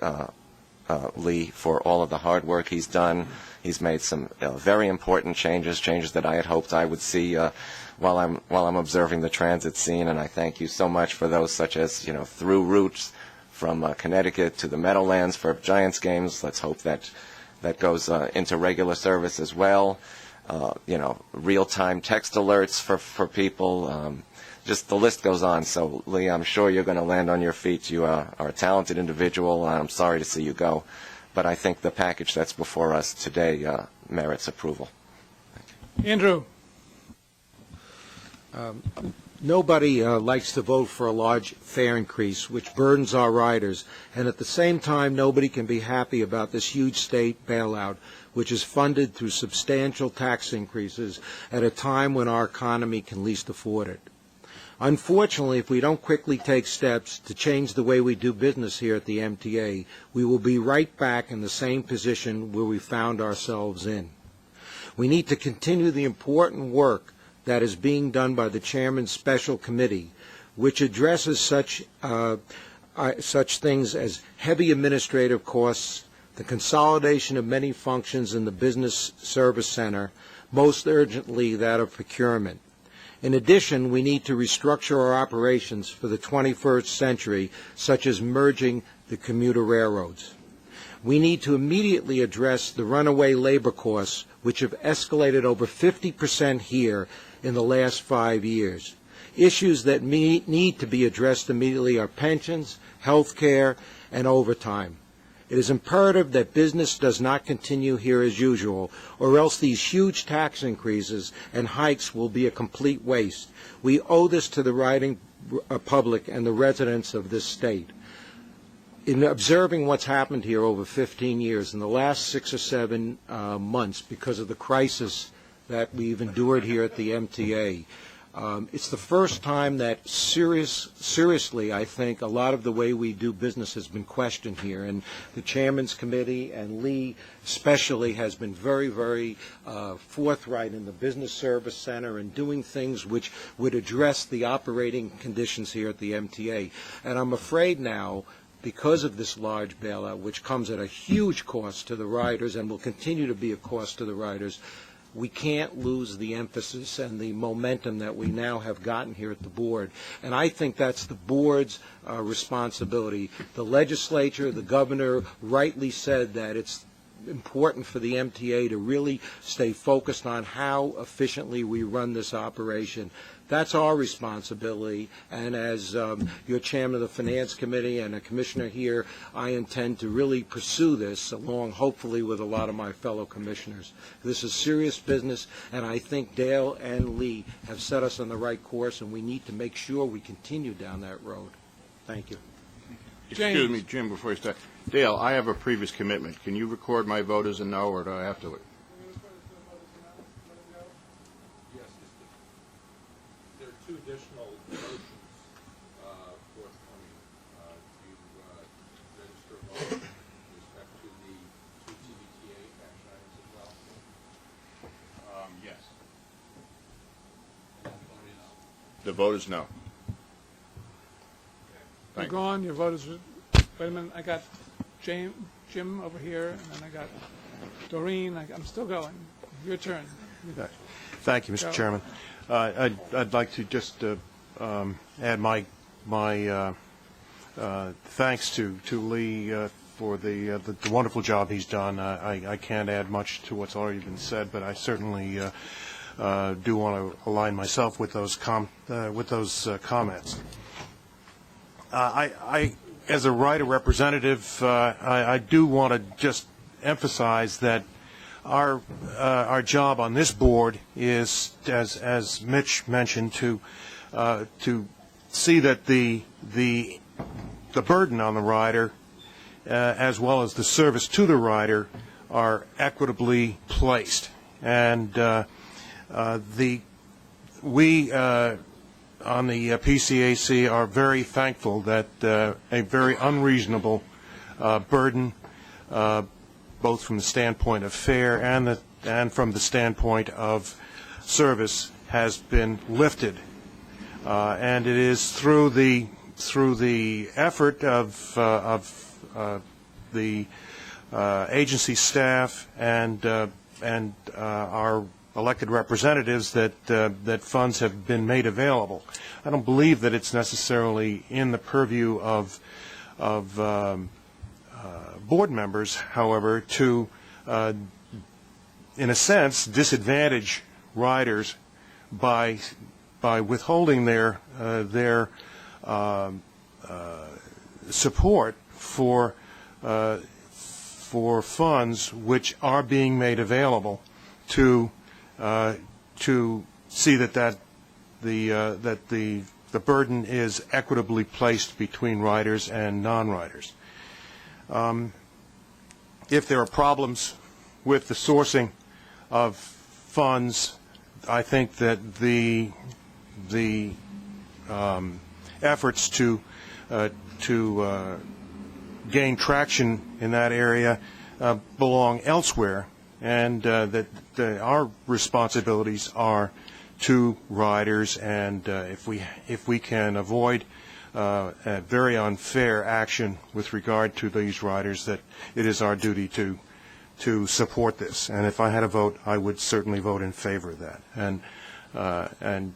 [SPEAKER 15] Lee for all of the hard work he's done. He's made some very important changes that I had hoped I would see while I'm observing the transit scene. And I thank you so much for those, such as through routes from Connecticut to the Meadowlands for Giants games. Let's hope that goes into regular service as well. Real-time text alerts for people. Just the list goes on. So, Lee, I'm sure you're going to land on your feet. You are a talented individual. I'm sorry to see you go. But I think the package that's before us today merits approval.
[SPEAKER 1] Andrew.
[SPEAKER 22] Nobody likes to vote for a large fare increase, which burdens our riders, and at the same time, nobody can be happy about this huge state bailout, which is funded through substantial tax increases at a time when our economy can least afford it. Unfortunately, if we don't quickly take steps to change the way we do business here at the MTA, we will be right back in the same position where we found ourselves in. We need to continue the important work that is being done by the Chairman's Special Committee, which addresses such things as heavy administrative costs, the consolidation of many functions in the Business Service Center, most urgently that of procurement. In addition, we need to restructure our operations for the 21st century, such as merging the commuter railroads. We need to immediately address the runaway labor costs, which have escalated over 50% here in the last 5 years. Issues that need to be addressed immediately are pensions, health care, and overtime. It is imperative that business does not continue here as usual, or else these huge tax increases and hikes will be a complete waste. We owe this to the riding public and the residents of this state. In observing what's happened here over 15 years, in the last 6 or 7 months, because of the crisis that we've endured here at the MTA, it's the first time that seriously, I think, a lot of the way we do business has been questioned here. And the Chairman's Committee and Lee especially has been very, very forthright in the Business Service Center and doing things which would address the operating conditions here at the MTA. And I'm afraid now, because of this large bailout, which comes at a huge cost to the riders and will continue to be a cost to the riders, we can't lose the emphasis and the momentum that we now have gotten here at the board. And I think that's the board's responsibility. The legislature, the governor rightly said that it's important for the MTA to really stay focused on how efficiently we run this operation. That's our responsibility, and as your chairman of the Finance Committee and a commissioner here, I intend to really pursue this along, hopefully, with a lot of my fellow commissioners. This is serious business, and I think Dale and Lee have set us on the right course, and we need to make sure we continue down that road. Thank you.
[SPEAKER 19] Excuse me, Jim, before you start. Dale, I have a previous commitment. Can you record my vote as a no, or do I have to?
[SPEAKER 4] Two additional motions forthcoming to register vote with respect to the two TBTA action items as well.
[SPEAKER 19] Yes. The vote is no.
[SPEAKER 1] You're gone. Your vote is. Wait a minute. I got Jim over here, and then I got Doreen. I'm still going. Your turn.
[SPEAKER 2] Thank you, Mr. Chairman. I'd like to just add my thanks to Lee for the wonderful job he's done. I can't add much to what's already been said, but I certainly do want to align myself with those comments. As a rider representative, I do want to just emphasize that our job on this board is, as Mitch mentioned, to see that the burden on the rider, as well as the service to the rider, are equitably placed. And we on the PCAC are very thankful that a very unreasonable burden, both from the standpoint of fare and from the standpoint of service, has been lifted, and it is through the effort of the agency staff and our elected representatives that funds have been made available. I don't believe that it's necessarily in the purview of board members, however, to, in a sense, disadvantage riders by withholding their support for funds which are being made available to see that the burden is equitably placed between riders and non-riders. If there are problems with the sourcing of funds, I think that the efforts to gain traction in that area belong elsewhere, and that our responsibilities are to riders, and if we can avoid a very unfair action with regard to these riders, that it is our duty to support this. And if I had a vote, I would certainly vote in favor of that. And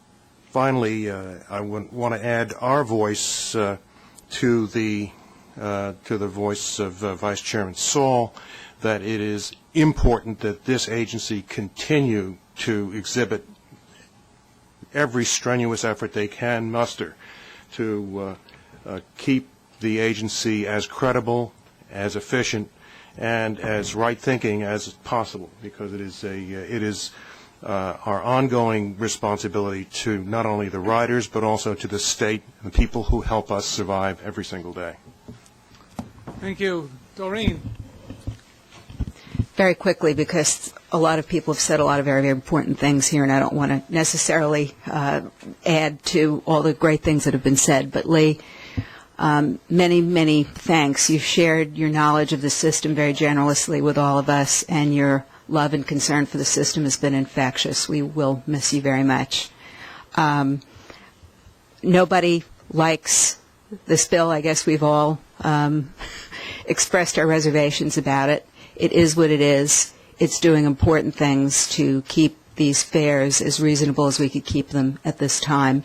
[SPEAKER 2] finally, I want to add our voice to the voice of Vice Chairman Saul, that it is important that this agency continue to exhibit every strenuous effort they can muster to keep the agency as credible, as efficient, and as right-thinking as possible, because it is our ongoing responsibility to not only the riders but also to the state and the people who help us survive every single day.
[SPEAKER 1] Thank you. Doreen.
[SPEAKER 6] Very quickly, because a lot of people have said a lot of very, very important things here, and I don't want to necessarily add to all the great things that have been said. But Lee, many, many thanks. You've shared your knowledge of the system very generously with all of us, and your love and concern for the system has been infectious. We will miss you very much. Nobody likes this bill. I guess we've all expressed our reservations about it. It is what it is. It's doing important things to keep these fares as reasonable as we could keep them at this time.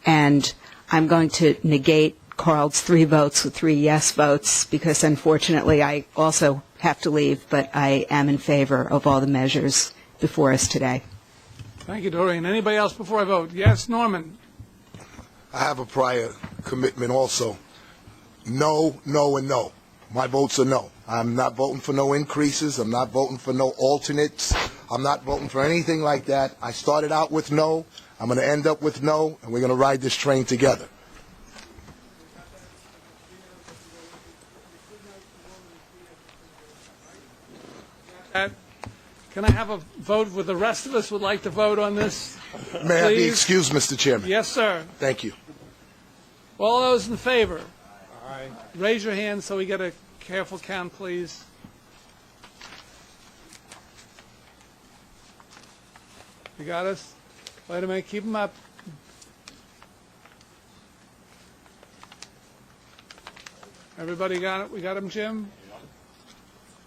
[SPEAKER 6] And I'm going to negate Carl's 3 votes with 3 yes votes, because unfortunately I also have to leave, but I am in favor of all the measures before us today.
[SPEAKER 1] Thank you, Doreen. Anybody else before I vote? Yes, Norman.
[SPEAKER 18] I have a prior commitment also. No, no, and no. My votes are no. I'm not voting for no increases. I'm not voting for no alternates. I'm not voting for anything like that. I started out with no. I'm going to end up with no, and we're going to ride this train together.
[SPEAKER 1] Can I have a vote with the rest of us would like to vote on this?
[SPEAKER 18] May I be excused, Mr. Chairman?
[SPEAKER 1] Yes, sir.
[SPEAKER 18] Thank you.
[SPEAKER 1] All those in favor? Aye. Raise your hand so we get a careful count, please. You got us? Wait a minute. Keep them up. Everybody got it? We got them, Jim?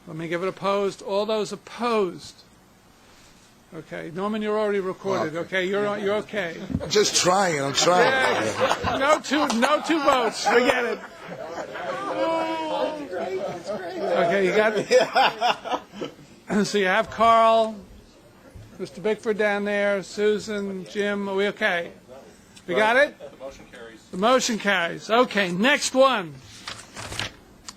[SPEAKER 1] Let me give it opposed. All those opposed? Okay. Norman, you're already recorded. Okay, you're okay.
[SPEAKER 18] I'm just trying. I'm trying.
[SPEAKER 1] Yeah. No two votes. Forget it. Okay, you got it. So you have Carl, Mr. Bickford down there, Susan, Jim. Are we okay? We got it?
[SPEAKER 4] The motion carries.
[SPEAKER 1] The motion carries. Okay, next one.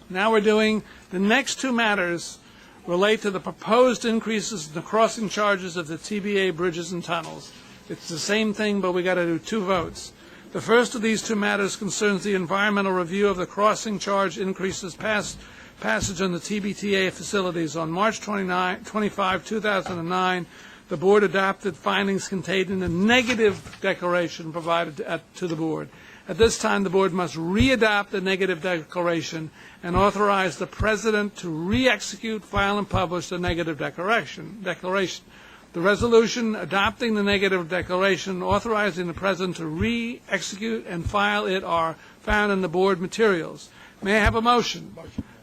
[SPEAKER 1] Now we're doing the next 2 matters relate to the proposed increases in the crossing charges of the TBA bridges and tunnels. It's the same thing, but we got to do 2 votes. The first of these 2 matters concerns the environmental review of the crossing charge increases passage on the TBTA facilities. On March 25, 2009, the Board adopted findings contained in a negative declaration provided to the Board. At this time, the Board must re-adopt the negative declaration and authorize the President to re-execute, file, and publish the negative declaration. The resolution adopting the negative declaration and authorizing the President to re-execute and file it are found in the Board materials. May I have a motion?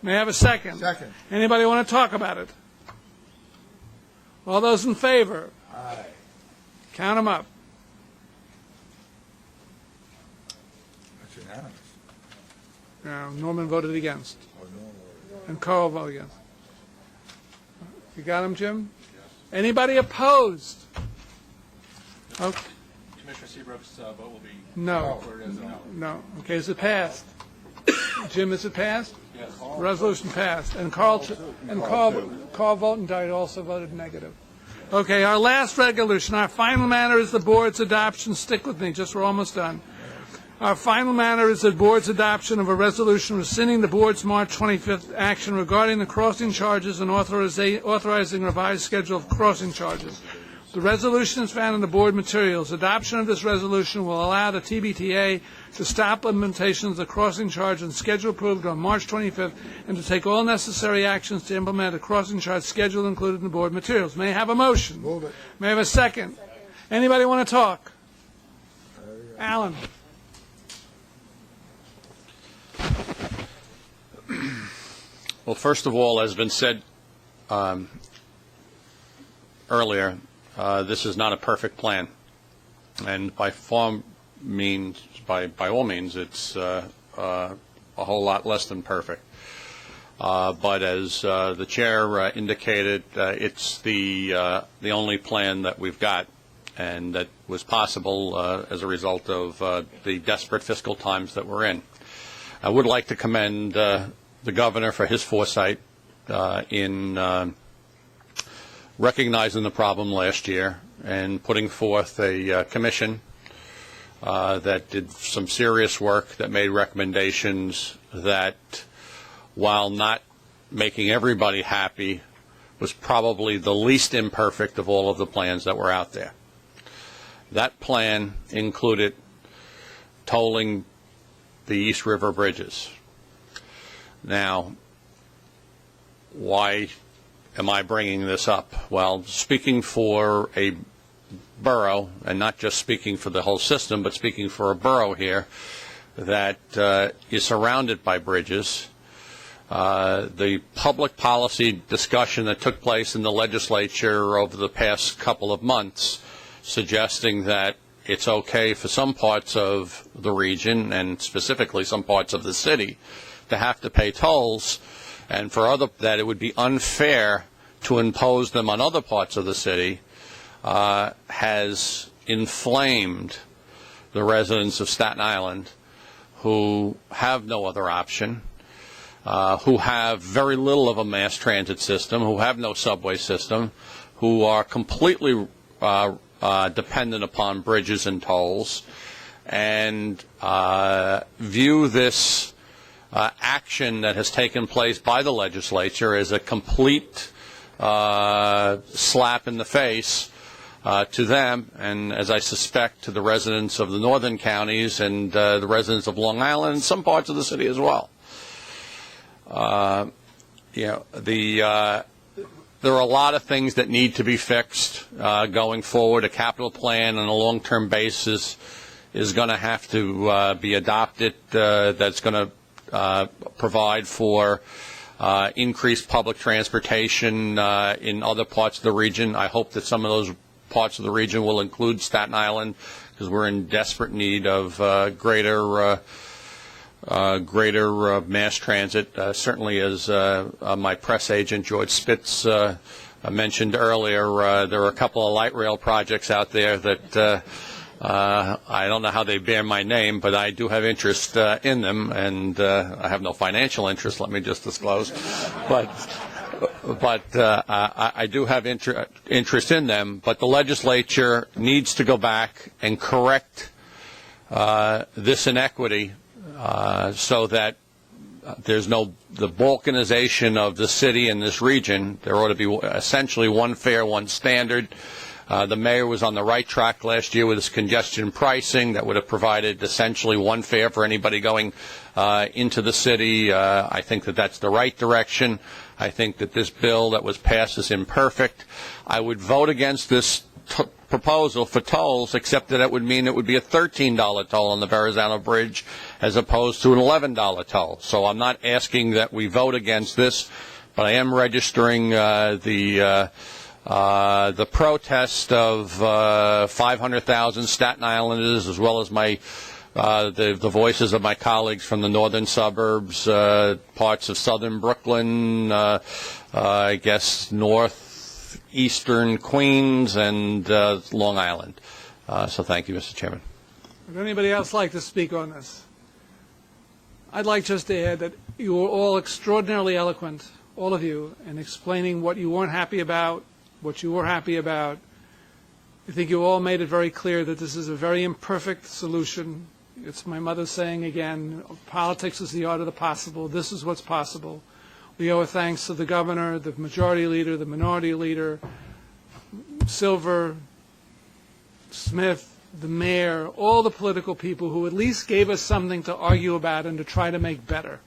[SPEAKER 1] May I have a second?
[SPEAKER 18] Second.
[SPEAKER 1] Anybody want to talk about it? All those in favor?
[SPEAKER 18] Aye.
[SPEAKER 1] Count them up.
[SPEAKER 18] That's unanimous.
[SPEAKER 1] No, Norman voted against. And Carl voted against. You got him, Jim? Yes. Anybody opposed? Okay.
[SPEAKER 4] Commissioner Seabrook's vote will be
[SPEAKER 1] No. No. Okay, is it passed? Jim, is it passed?
[SPEAKER 4] Yes.
[SPEAKER 1] Resolution passed. And Carl Voltendite also voted negative. Okay, our last resolution, our final matter is the Board's adoption. Stick with me, just we're almost done. Our final matter is the Board's adoption of a resolution rescinding the Board's March 25th action regarding the crossing charges and authorizing revised schedule of crossing charges. The resolution is found in the board materials. Adoption of this resolution will allow the TBTA to stop implementation of the crossing charge and schedule approved on March 25th and to take all necessary actions to implement a crossing charge schedule included in the board materials. May I have a motion?
[SPEAKER 18] Move it.
[SPEAKER 1] May I have a second? Anybody want to talk? Alan.
[SPEAKER 4] Well, first of all, as has been said earlier, this is not a perfect plan, and by all means, it's a whole lot less than perfect. But as the chair indicated, it's the only plan that we've got, and that was possible as a result of the desperate fiscal times that we're in. I would like to commend the governor for his foresight in recognizing the problem last year and putting forth a commission that did some serious work, that made recommendations that, while not making everybody happy, was probably the least imperfect of all of the plans that were out there. That plan included tolling the East River bridges. Now, why am I bringing this up? Well, speaking for a borough, and not just speaking for the whole system, but speaking for a borough here that is surrounded by bridges, the public policy discussion that took place in the legislature over the past couple of months, suggesting that it's okay for some parts of the region, and specifically some parts of the city, to have to pay tolls, and for other that it would be unfair to impose them on other parts of the city, has inflamed the residents of Staten Island, who have no other option, who have very little of a mass transit system, who have no subway system, who are completely dependent upon bridges and tolls, and view this action that has taken place by the legislature as a complete slap in the face to them, and as I suspect to the residents of the northern counties and the residents of Long Island and some parts of the city as well. There are a lot of things that need to be fixed going forward. A capital plan on a long-term basis is going to have to be adopted that's going to provide for increased public transportation in other parts of the region. I hope that some of those parts of the region will include Staten Island, because we're in desperate need of greater mass transit. Certainly, as my press agent George Spitz mentioned earlier, there are a couple of light rail projects out there that I don't know how they bear my name, but I do have interest in them, and I have no financial interest, let me just disclose. But I do have interest in them. But the legislature needs to go back and correct this inequity so that there's no the balkanization of the city and this region. There ought to be essentially one fare, one standard. The mayor was on the right track last year with his congestion pricing that would have provided essentially one fare for anybody going into the city. I think that that's the right direction. I think that this bill that was passed is imperfect. I would vote against this proposal for tolls, except that it would mean it would be a $13 toll on the Verrazano Bridge as opposed to an $11 toll. So I'm not asking that we vote against this, but I am registering the protest of 500,000 Staten Islanders, as well as my the voices of my colleagues from the northern suburbs, parts of southern Brooklyn, I guess northeastern Queens, and Long Island. So thank you, Mr. Chairman.
[SPEAKER 1] Would anybody else like to speak on this? I'd like just to add that you were all extraordinarily eloquent, all of you, in explaining what you weren't happy about, what you were happy about. I think you all made it very clear that this is a very imperfect solution. It's my mother saying again, politics is the art of the possible. This is what's possible. We owe a thanks to the governor, the majority leader, the minority leader, Silver, Smith, the mayor, all the political people who at least gave us something to argue about and to try to make better.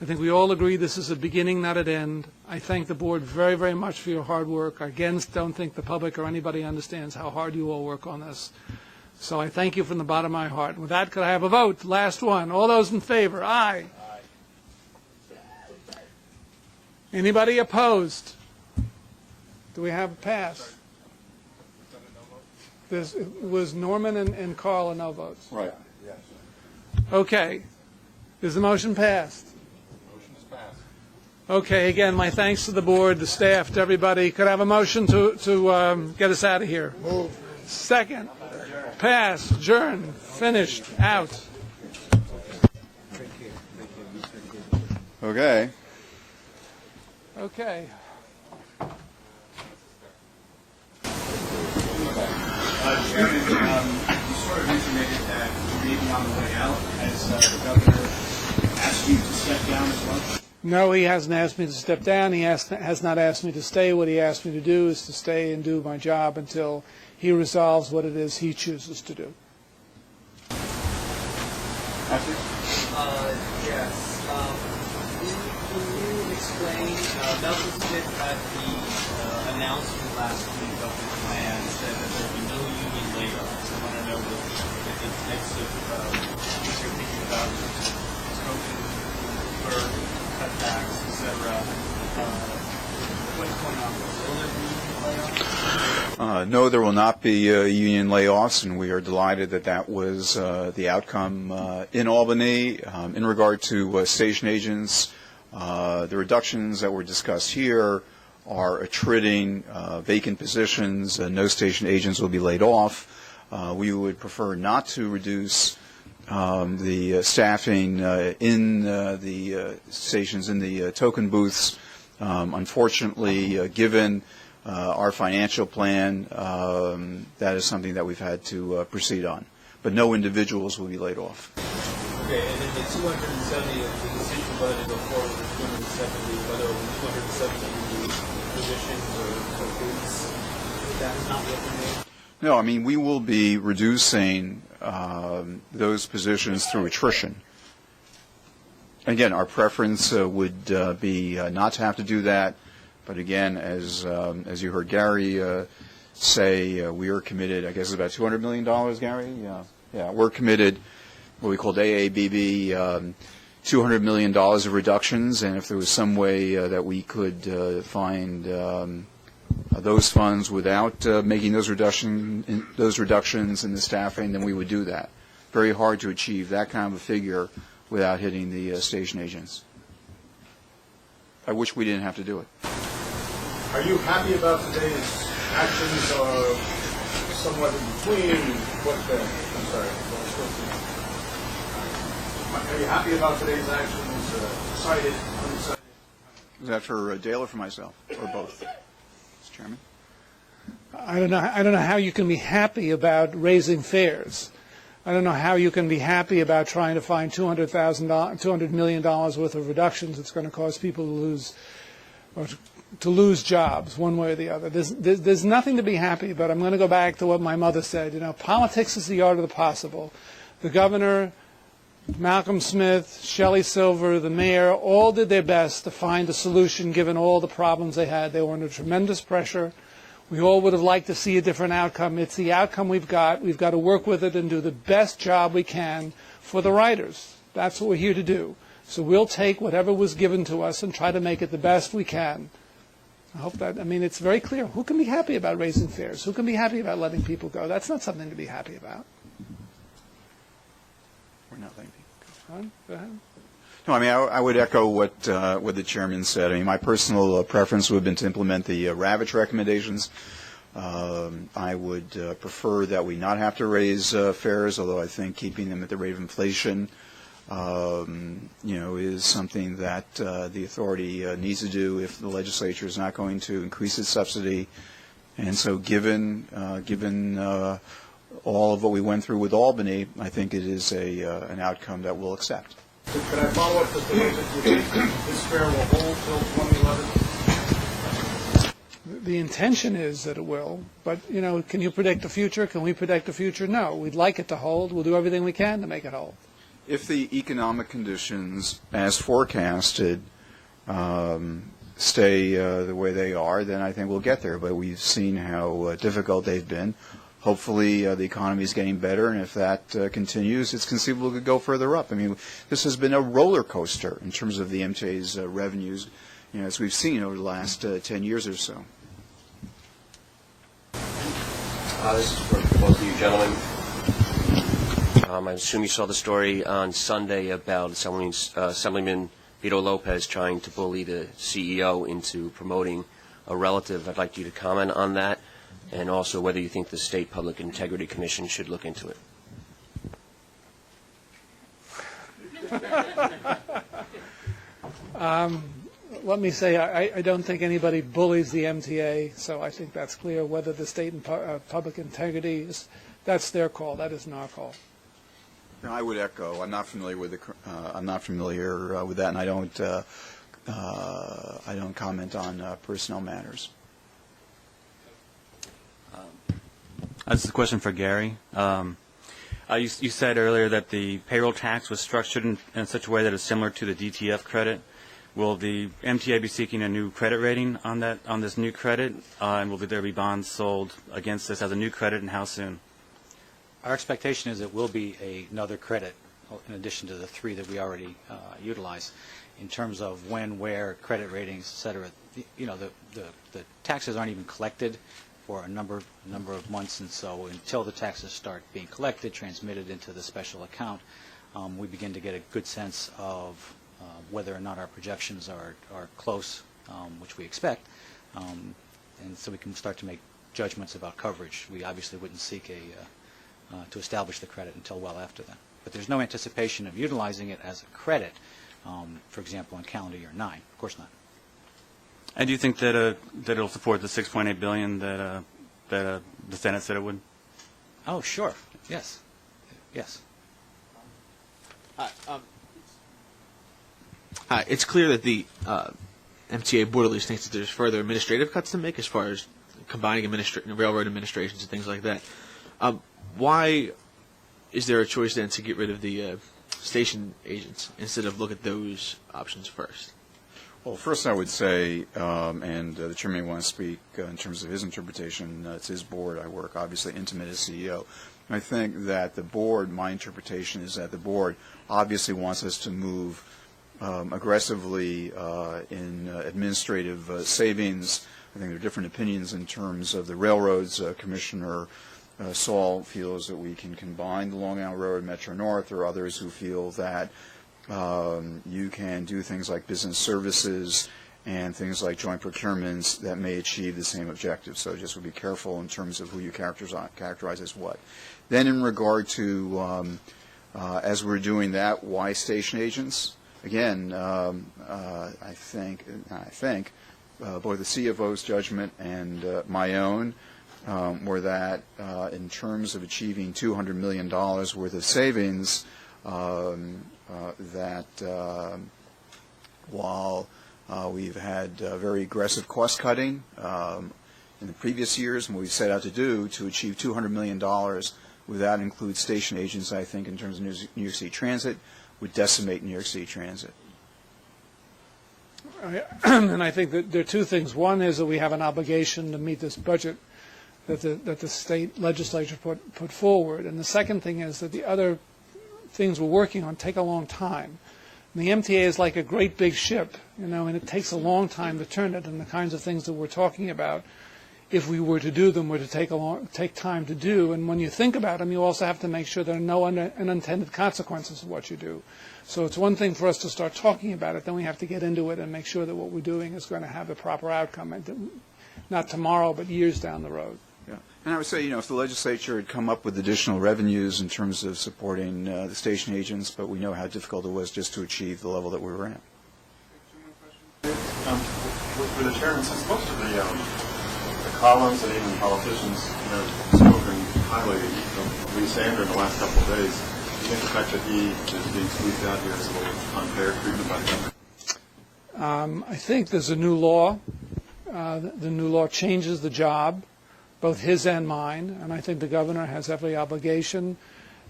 [SPEAKER 1] I think we all agree this is a beginning, not an end. I thank the board very, very much for your hard work. I again don't think the public or anybody understands how hard you all work on this. So I thank you from the bottom of my heart. And with that, could I have a vote? Last one. All those in favor? Aye. Anybody opposed? Do we have a pass? It was Norman and Carl and no votes.
[SPEAKER 13] Right.
[SPEAKER 1] Okay. Is the motion passed? Okay, again, my thanks to the board, the staff, to everybody. Could I have a motion to get us out of here? Move. Second. Pass. Adjourn. Finished. Out.
[SPEAKER 13] Okay.
[SPEAKER 1] Okay.
[SPEAKER 7] Chairman, you sort of intimated that you may be on the way out. Has the governor asked you to step down as well?
[SPEAKER 1] No, he hasn't asked me to step down. He has not asked me to stay. What he asked me to do is to stay and do my job until he resolves what it is he chooses to do.
[SPEAKER 7] Yes.
[SPEAKER 8] Can you explain, Nelson Smith at the announcement last week of the plan said that there will be no union layoffs. I want to know if the types of things you're thinking about, spoken for cutbacks, etc. What's going on? Will there be union layoffs?
[SPEAKER 13] No, there will not be union layoffs, and we are delighted that that was the outcome in Albany. In regard to station agents, the reductions that were discussed here are attriting vacant positions. No station agents will be laid off. We would prefer not to reduce the staffing in the stations, in the token booths. Unfortunately, given our financial plan, that is something that we've had to proceed on. But no individuals will be laid off.
[SPEAKER 8] Okay, and then the 270, the decision whether to go forward with 270, whether it was 270 positions or booths, that is not what we made?
[SPEAKER 13] No, I mean, we will be reducing those positions through attrition. Again, our preference would be not to have to do that. But again, as you heard Gary say, we are committed. I guess it's about $200 million, Gary. Yeah, we're committed. What we called AABB, $200 million of reductions, and if there was some way that we could find those funds without making those reductions in the staffing, then we would do that. Very hard to achieve that kind of a figure without hitting the station agents. I wish we didn't have to do it.
[SPEAKER 7] Are you happy about today's actions, or somewhat in between? I'm sorry. Are you happy about today's actions, cited, undecided?
[SPEAKER 13] Is that for Dale or for myself, or both, Mr. Chairman?
[SPEAKER 1] I don't know how you can be happy about raising fares. I don't know how you can be happy about trying to find $200 million worth of reductions. It's going to cause people to lose jobs one way or the other. There's nothing to be happy about. I'm going to go back to what my mother said. You know, politics is the art of the possible. The governor, Malcolm Smith, Shelley Silver, the mayor, all did their best to find a solution given all the problems they had. They were under tremendous pressure. We all would have liked to see a different outcome. It's the outcome we've got. We've got to work with it and do the best job we can for the riders. That's what we're here to do. So we'll take whatever was given to us and try to make it the best we can. I hope that, it's very clear. Who can be happy about raising fares? Who can be happy about letting people go? That's not something to be happy about.
[SPEAKER 13] We're not letting people
[SPEAKER 1] go. Go ahead.
[SPEAKER 13] No, I would echo what the chairman said. My personal preference would have been to implement the Ravitch recommendations. I would prefer that we not have to raise fares, although I think keeping them at the rate of inflation, is something that the authority needs to do if the legislature is not going to increase its subsidy. And so, given all of what we went through with Albany, I think it is an outcome that we'll accept.
[SPEAKER 7] So can I follow up with the this fare will hold till 2011?
[SPEAKER 1] The intention is that it will, but, can you predict the future? Can we predict the future? No. We'd like it to hold. We'll do everything we can to make it hold.
[SPEAKER 13] If the economic conditions, as forecasted, stay the way they are, then I think we'll get there. But we've seen how difficult they've been. Hopefully, the economy is getting better, and if that continues, it's conceivable it could go further up. I mean, this has been a roller coaster in terms of the MTA's revenues, as we've seen over the last 10 years or so.
[SPEAKER 9] This is for both of you gentlemen. I assume you saw the story on Sunday about Assemblyman Vito Lopez trying to bully the CEO into promoting a relative. I'd like you to comment on that, and also whether you think the State Public Integrity Commission should look into it.
[SPEAKER 1] Let me say I don't think anybody bullies the MTA, so I think that's clear. Whether the State and Public Integrity is, that's their call. That isn't our call.
[SPEAKER 13] I would echo. I'm not familiar with with that, and I don't comment on personnel matters.
[SPEAKER 10] This is a question for Gary. You said earlier that the payroll tax was structured in such a way that it's similar to the DTF credit. Will the MTA be seeking a new credit rating on this new credit, and will there be bonds sold against this as a new credit, and how soon?
[SPEAKER 14] Our expectation is it will be another credit in addition to the 3 that we already utilize. In terms of when, where, credit ratings, et cetera, the taxes aren't even collected for a number of months, and so until the taxes start being collected, transmitted into the special account, we begin to get a good sense of whether or not our projections are close, which we expect, and so we can start to make judgments about coverage. We obviously wouldn't seek to establish the credit until well after that. But there's no anticipation of utilizing it as a credit, for example, in calendar year 9. Of course not.
[SPEAKER 10] And do you think that it'll support the $6.8 billion that the Senate said it would?
[SPEAKER 14] Oh, sure. Yes. Yes.
[SPEAKER 23] It's clear that the MTA Board at least thinks that there's further administrative cuts to make as far as combining railroad administrations and things like that. Why is there a choice then to get rid of the station agents instead of look at those options first?
[SPEAKER 13] Well, first I would say, and the chairman may want to speak in terms of his interpretation, it's his board. I work obviously intimate as CEO. I think that the board, my interpretation is that the board obviously wants us to move aggressively in administrative savings. I think there are different opinions in terms of the railroads. Commissioner Saul feels that we can combine the Long Island Railroad and Metro North. There are others who feel that you can do things like business services and things like joint procurements that may achieve the same objective. So just would be careful in terms of who you characterize as what. Then in regard to, as we're doing that, why station agents? Again, I think both the CFO's judgment and my own were that in terms of achieving $200 million worth of savings, that while we've had very aggressive cost cutting in the previous years, and what we set out to do to achieve $200 million, would that include station agents, I think, in terms of New York City Transit, would decimate New York City Transit.
[SPEAKER 1] And I think that there are two things. One is that we have an obligation to meet this budget that the state legislature put forward. And the second thing is that the other things we're working on take a long time. And the MTA is like a great big ship, and it takes a long time to turn it. And the kinds of things that we're talking about, if we were to do them, were to take time to do. And when you think about them, you also have to make sure there are no unintended consequences of what you do. So it's one thing for us to start talking about it, then we have to get into it and make sure that what we're doing is going to have the proper outcome, and not tomorrow, but years down the road.
[SPEAKER 13] Yeah, and I would say, if the legislature had come up with additional revenues in terms of supporting the station agents, but we know how difficult it was just to achieve the level that we were at.
[SPEAKER 24] For the chairman, since most of the columns and even politicians, spoken highly of Lee Sander in the last couple of days, do you think the fact that he is being squeezed out here is a little unfair treatment by the government?
[SPEAKER 1] I think there's a new law The new law changes the job, both his and mine, and I think the governor has every obligation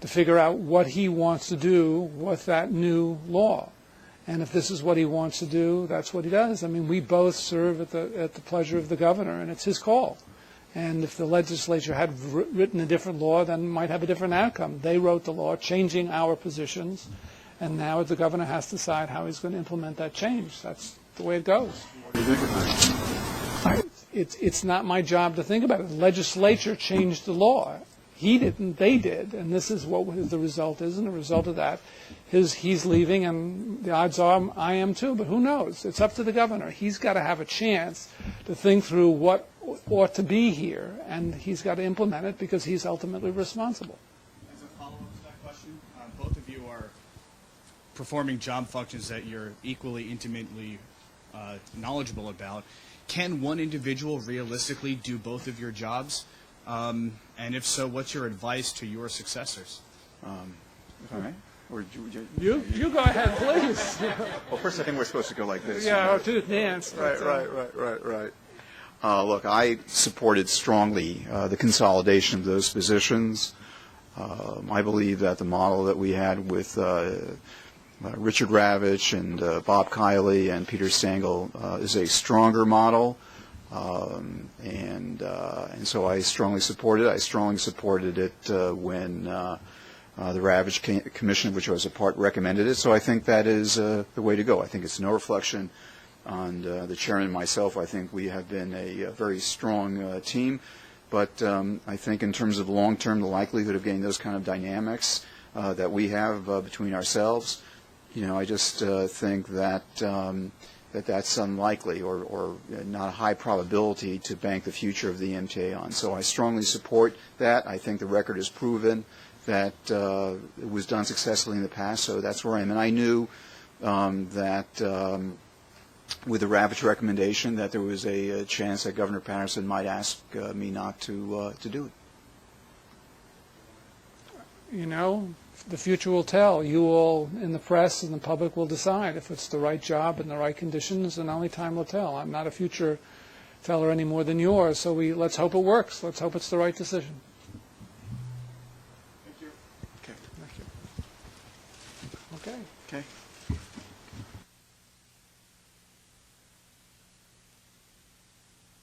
[SPEAKER 1] to figure out what he wants to do with that new law. And if this is what he wants to do, that's what he does. I mean, we both serve at the pleasure of the governor, and it's his call. And if the legislature had written a different law, then it might have a different outcome. They wrote the law changing our positions, and now the governor has to decide how he's going to implement that change. That's the way it goes.
[SPEAKER 24] What do you think about it?
[SPEAKER 1] It's not my job to think about it. The legislature changed the law. He didn't, they did, and this is what the result is, and the result of that is he's leaving, and the odds are I am too, but who knows? It's up to the governor. He's got to have a chance to think through what ought to be here, and he's got to implement it because he's ultimately responsible.
[SPEAKER 7] As a follow-up to that question, both of you are performing job functions that you're equally intimately knowledgeable about. Can one individual realistically do both of your jobs? And if so, what's your advice to your successors?
[SPEAKER 13] All right. Or
[SPEAKER 1] You go ahead, please.
[SPEAKER 13] Well, first I think we're supposed to go like this.
[SPEAKER 1] Yeah, or to dance.
[SPEAKER 13] Right. Look, I supported strongly the consolidation of those positions. I believe that the model that we had with Richard Ravitch and Bob Kiley and Peter Stengel is a stronger model. And so I strongly support it. I strongly supported it when the Ravitch Commission, which I was a part, recommended it. So I think that is the way to go. I think it's no reflection on the chairman and myself. I think we have been a very strong team. But I think in terms of long-term, the likelihood of getting those kind of dynamics that we have between ourselves, I just think that that's unlikely or not a high probability to bank the future of the MTA on. So I strongly support that. I think the record has proven that it was done successfully in the past, so that's where I am. And I knew that with the Ravitch recommendation that there was a chance that Governor Patterson might ask me not to do it.
[SPEAKER 1] The future will tell. You all in the press and the public will decide if it's the right job and the right conditions, and only time will tell. I'm not a future teller any more than yours, so let's hope it works. Let's hope it's the right decision.
[SPEAKER 13] Thank you.
[SPEAKER 1] Thank you. Okay.
[SPEAKER 13] Okay.